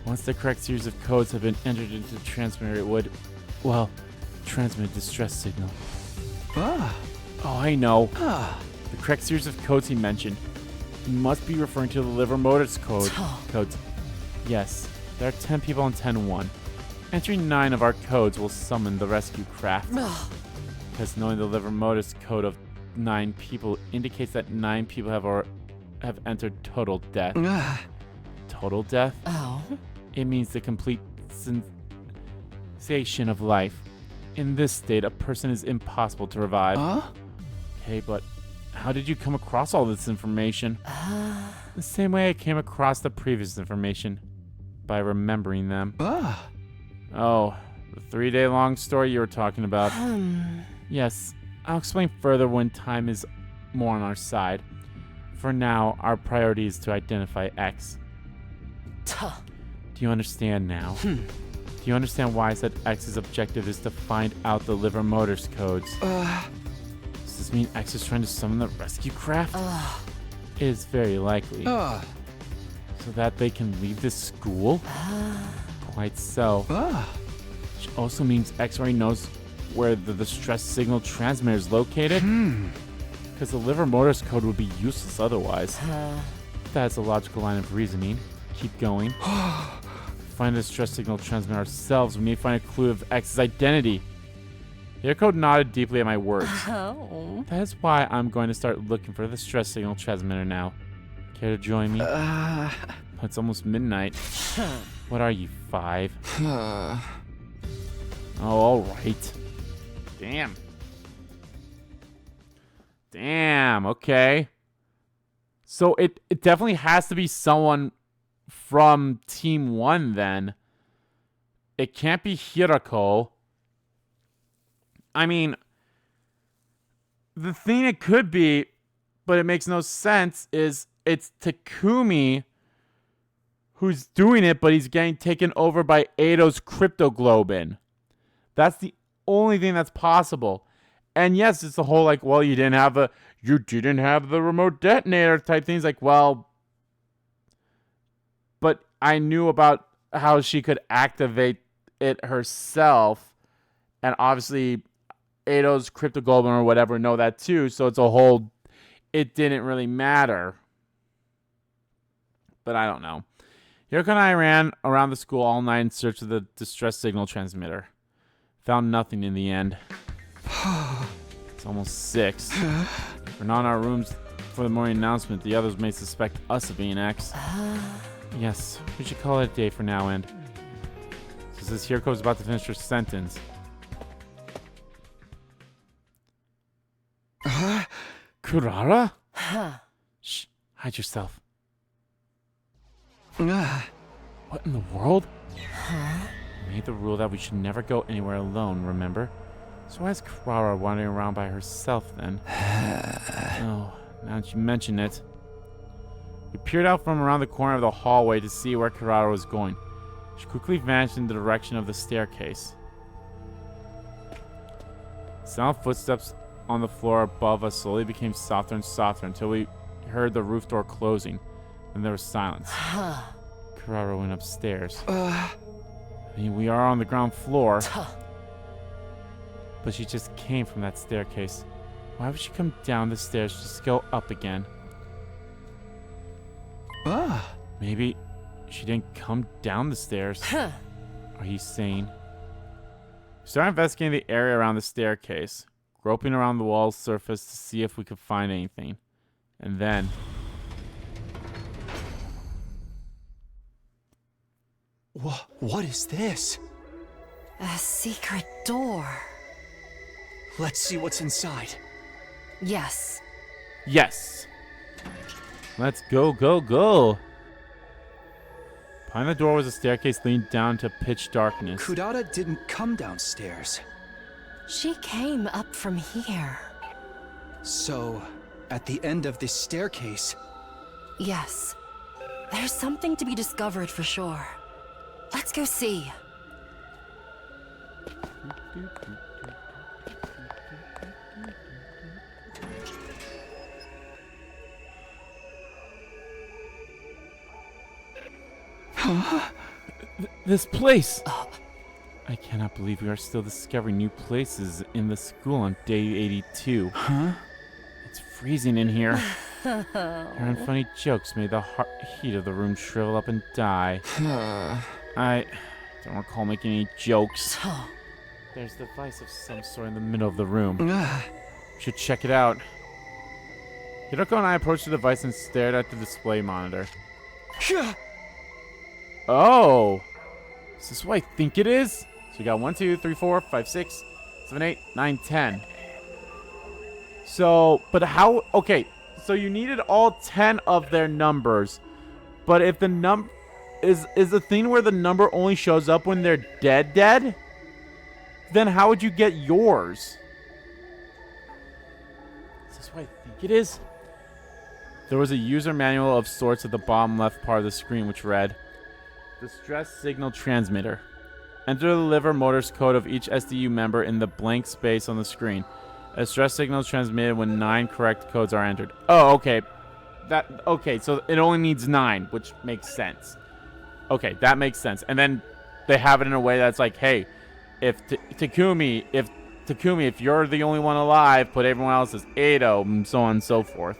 Once the correct series of codes have been entered into the transmitter, it would, well, transmit a distress signal. Oh, I know. The correct series of codes he mentioned. You must be referring to the liver motors codes. Yes, there are 10 people on 10-1. Entering 9 of our codes will summon the rescue craft. Because knowing the liver motors code of 9 people indicates that 9 people have entered total death. Total death? Oh. It means the complete cessation of life. In this state, a person is impossible to revive. Okay, but how did you come across all this information? The same way I came across the previous information. By remembering them. Oh, the 3-day-long story you were talking about. Yes, I'll explain further when time is more on our side. For now, our priority is to identify X. Do you understand now? Do you understand why I said X's objective is to find out the liver motors codes? Does this mean X is trying to summon the rescue craft? It is very likely. So that they can leave this school? Quite so. Which also means X already knows where the distress signal transmitter is located? Because the liver motors code would be useless otherwise. That's a logical line of reasoning. Keep going. Find the distress signal transmitter ourselves. We need to find a clue of X's identity. Your code nodded deeply at my words. Oh. That is why I'm going to start looking for the stress signal transmitter now. Care to join me? It's almost midnight. What are you, 5? Oh, alright. Damn, okay. So it definitely has to be someone from Team 1 then. It can't be Hirako. I mean, the thing it could be, but it makes no sense, is it's Takumi who's doing it, but he's getting taken over by Eido's cryptoglobin. That's the only thing that's possible. And yes, it's the whole like, well, you didn't have the remote detonator type things. Like, well, but I knew about how she could activate it herself, and obviously Eido's cryptoglobin or whatever know that too. So it's a whole, it didn't really matter. But I don't know. Hiroko and I ran around the school all night in search of the distress signal transmitter. Found nothing in the end. It's almost 6. If we're not in our rooms for the morning announcement, the others may suspect us of being X. Yes, we should call it a day for now, and this is Hiroko's about to finish her sentence. Kurara? Shh, hide yourself. What in the world? We made the rule that we should never go anywhere alone, remember? So why is Kurara wandering around by herself then? Oh, now that you mention it. We peered out from around the corner of the hallway to see where Kurara was going. She quickly vanished in the direction of the staircase. The sound of footsteps on the floor above us slowly became softer and softer until we heard the roof door closing. Then there was silence. Kurara went upstairs. I mean, we are on the ground floor. But she just came from that staircase. Why would she come down the stairs just to go up again? Maybe she didn't come down the stairs. Are you sane? We started investigating the area around the staircase, groping around the wall's surface to see if we could find anything. And then... What is this? A secret door. Let's see what's inside. Yes. Yes! Let's go, go, go! Behind the door was a staircase leading down to pitch darkness. Kudata didn't come downstairs. She came up from here. So, at the end of this staircase... Yes. There's something to be discovered for sure. Let's go see. This place! I cannot believe we are still discovering new places in the school on day 82. It's freezing in here. Your unfunny jokes made the heat of the room shrivel up and die. I don't recall making any jokes. There's a device of some sort in the middle of the room. Should check it out. Hiroko and I approached the device and stared at the display monitor. Oh! Is this what I think it is? So we got 1, 2, 3, 4, 5, 6, 7, 8, 9, 10. So, but how... Okay, so you needed all 10 of their numbers. But if the number... Is the thing where the number only shows up when they're dead? Then how would you get yours? Is this what I think it is? There was a user manual of sorts at the bottom left part of the screen which read, Distress Signal Transmitter. Enter the liver Morse code of each SDU member in the blank space on the screen. A distress signal is transmitted when 9 correct codes are entered. Oh, okay. Okay, so it only needs 9, which makes sense. Okay, that makes sense. And then they have it in a way that's like, hey, if Takumi, if you're the only one alive, put everyone else as Ado, and so on and so forth.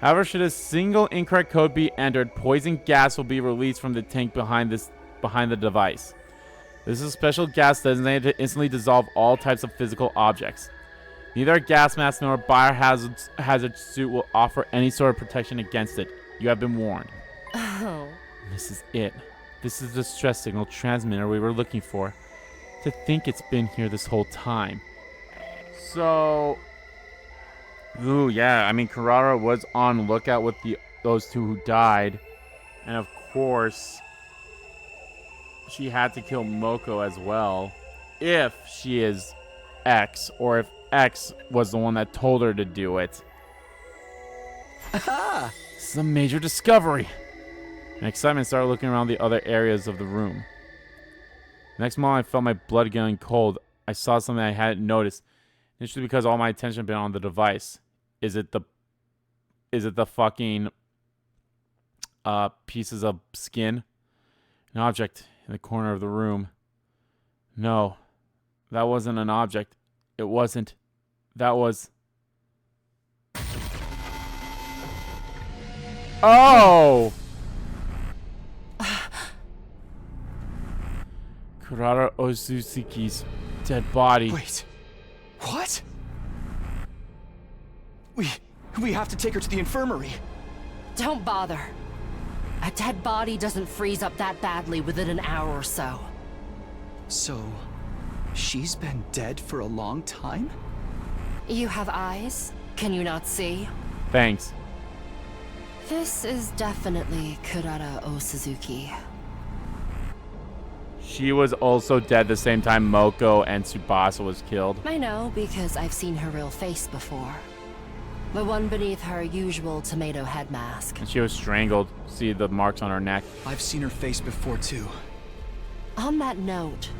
However, should a single incorrect code be entered, poison gas will be released from the tank behind the device. This is a special gas designated to instantly dissolve all types of physical objects. Neither a gas mask nor a biohazard suit will offer any sort of protection against it. You have been warned. Oh. This is it. This is the stress signal transmitter we were looking for. To think it's been here this whole time. So... Ooh, yeah. I mean, Kurara was on lookout with those two who died. And of course, she had to kill Moko as well. If she is X, or if X was the one that told her to do it. Aha! This is a major discovery. In excitement, I started looking around the other areas of the room. Next moment, I felt my blood getting cold. I saw something I hadn't noticed. Initially, because all my attention had been on the device. Is it the fucking pieces of skin? An object in the corner of the room. No, that wasn't an object. It wasn't. That was... Oh! Kurara Ozuzuki's dead body. Wait. What? We have to take her to the infirmary. Don't bother. A dead body doesn't freeze up that badly within an hour or so. So, she's been dead for a long time? You have eyes? Can you not see? Thanks. This is definitely Kurara Osuzuki. She was also dead the same time Moko and Tsubasa was killed. I know because I've seen her real face before. The one beneath her usual tomato head mask. And she was strangled. See the marks on her neck. I've seen her face before too. On that note,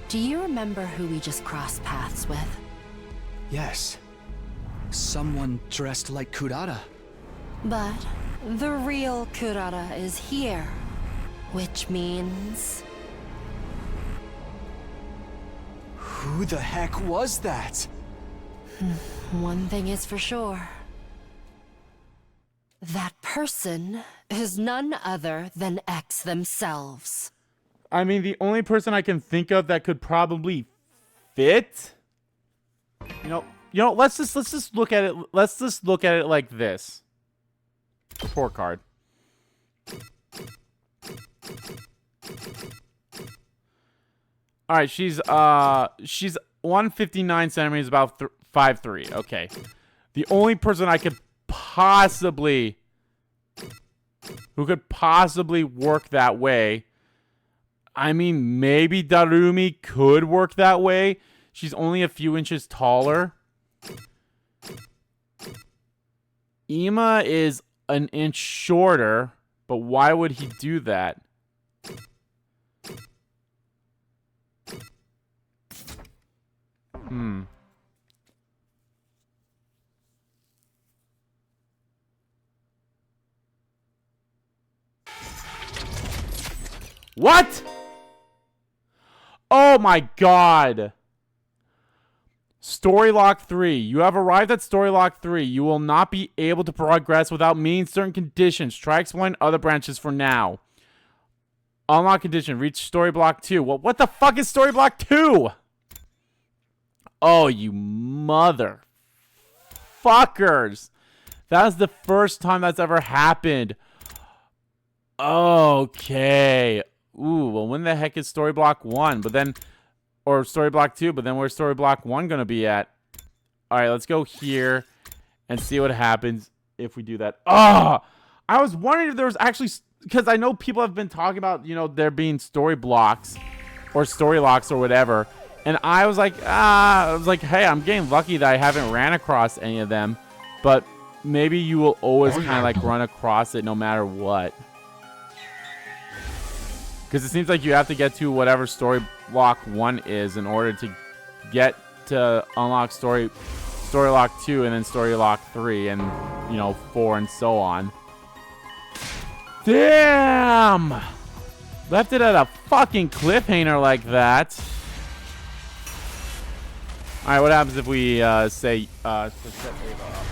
do you remember who we just crossed paths with? Yes. Someone dressed like Kurara. But the real Kurara is here, which means... Who the heck was that? One thing is for sure. That person is none other than X themselves. I mean, the only person I can think of that could probably fit. You know. Let's just look at it. Let's just look at it like this. Report card. All right, she's 159 centimeters, about 5'3". Okay, the only person I could possibly, who could possibly work that way. I mean, maybe Darumi could work that way. She's only a few inches taller. Ima is an inch shorter, but why would he do that? What? Oh my god. Story Lock 3. You have arrived at Story Lock 3. You will not be able to progress without meeting certain conditions. Try exploring other branches for now. Unlock condition. Reach Story Block 2. Well, what the fuck is Story Block 2? Oh, you mother fuckers. That's the first time that's ever happened. Okay. Ooh, well, when the heck is Story Block 1? But then... Or Story Block 2, but then where's Story Block 1 gonna be at? Alright, let's go here and see what happens if we do that. I was wondering if there was actually... Because I know people have been talking about, you know, there being story blocks or story locks or whatever. And I was like, hey, I'm getting lucky that I haven't ran across any of them. But maybe you will always kind of like run across it no matter what. Because it seems like you have to get to whatever Story Lock 1 is in order to get to unlock Story Lock 2 and then Story Lock 3 and, you know, 4 and so on. Damn! Left it at a fucking cliffhanger like that. Alright, what happens if we say to set Ava up?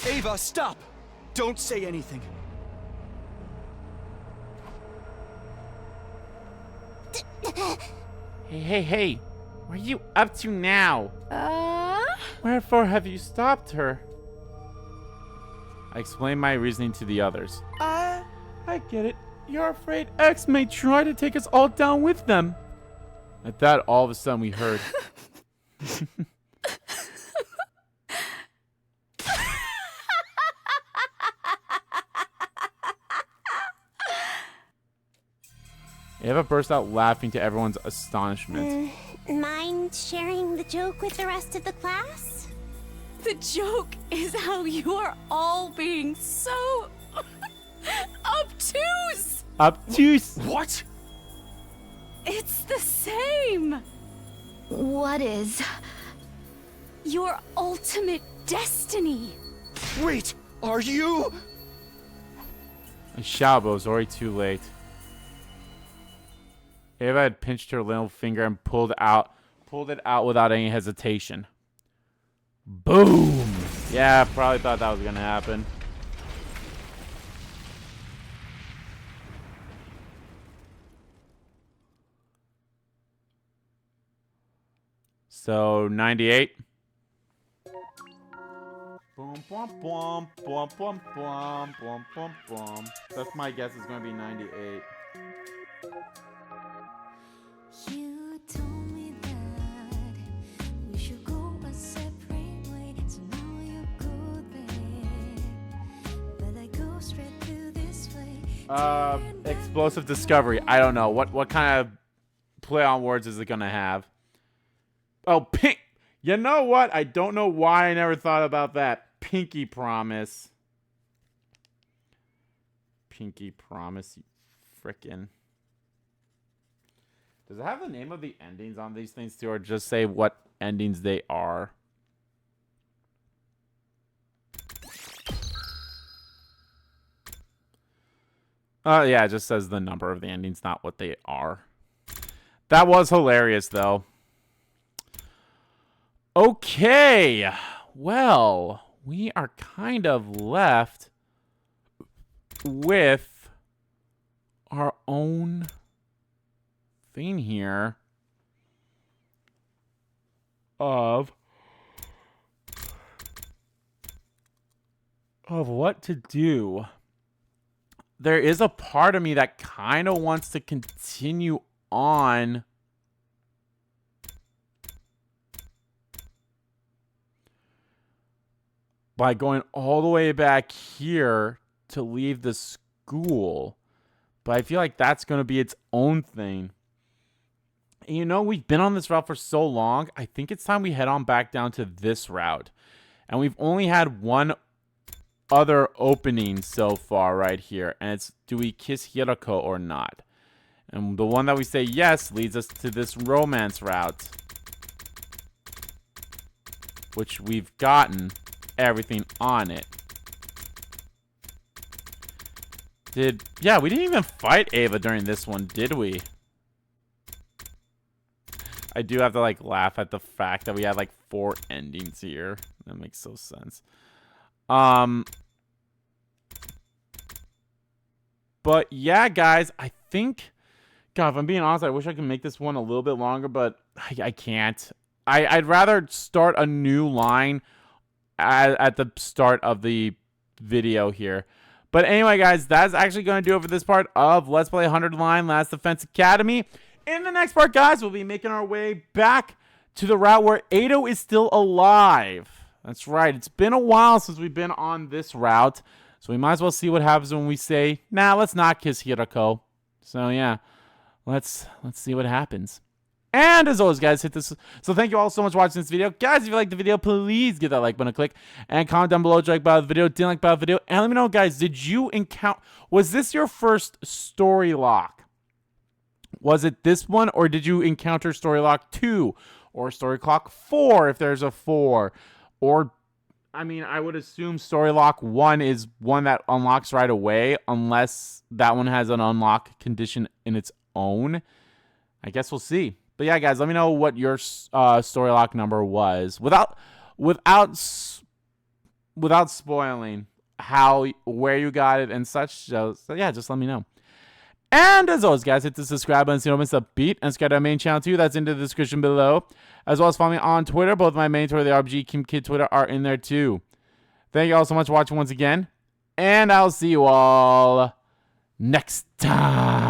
Ava, stop! Don't say anything. Hey, what are you up to now? Wherefore have you stopped her? I explained my reasoning to the others. I get it. You're afraid X may try to take us all down with them. At that, all of a sudden we heard... Ava burst out laughing to everyone's astonishment. Mind sharing the joke with the rest of the class? The joke is how you are all being so obtuse. Obtuse? What? It's the same. What is? Your ultimate destiny. Wait, are you? I shouted, but it was already too late. Ava had pinched her little finger and pulled it out without any hesitation. Boom! Yeah, I probably thought that was gonna happen. So 98. Boom, boom, boom, boom, boom, boom, boom, boom, boom. That's my guess. Is gonna be 98. You told me that we should go a separate way, so now you go there, but I go straight to this way. Explosive discovery. I don't know what kind of play on words is it gonna have. Oh, pink. You know what? I don't know why I never thought about that. Pinky promise. Pinky promise. You frickin'. Does it have the name of the endings on these things too, or just say what endings they are? Yeah, it just says the number of the endings, not what they are. That was hilarious, though. Okay. Well, we are kind of left with our own thing here of what to do. There is a part of me that kind of wants to continue on by going all the way back here to leave the school. But I feel like that's going to be its own thing. And you know, we've been on this route for so long. I think it's time we head on back down to this route. And we've only had one other opening so far right here. And it's, do we kiss Hiroko or not? And the one that we say yes leads us to this romance route, which we've gotten everything on it. Yeah, we didn't even fight Ava during this one, did we? I do have to, like, laugh at the fact that we had, like, 4 endings here. That makes so sense. But, yeah, guys, I think... God, if I'm being honest, I wish I could make this one a little bit longer, but I can't. I'd rather start a new line at the start of the video here. But anyway, guys, that's actually going to do it for this part of Let's Play 100 Line Last Defense Academy. In the next part, guys, we'll be making our way back to the route where Ado is still alive. That's right. It's been a while since we've been on this route, so we might as well see what happens when we say, nah, let's not kiss Hiroko. So, yeah. Let's see what happens. And as always, guys, hit this. So thank you all so much for watching this video. Guys, if you liked the video, please give that like button a click. And comment down below what you like about the video, didn't like about the video. And let me know, guys, did you encounter... Was this your first story lock? Was it this one? Or did you encounter story lock 2? Or story clock 4 if there's a 4? Or... I mean, I would assume story lock 1 is one that unlocks right away. Unless that one has an unlock condition in its own. I guess we'll see. But yeah, guys, let me know what your story lock number was without spoiling where you got it and such. So yeah, just let me know. And as always, guys, hit the subscribe button so you don't miss a beat, and subscribe to our main channel too. That's in the description below, as well as follow me on Twitter. Both my main Twitter, the RPG Kim Kid Twitter, are in there too. Thank you all so much for watching once again, and I'll see you all next time.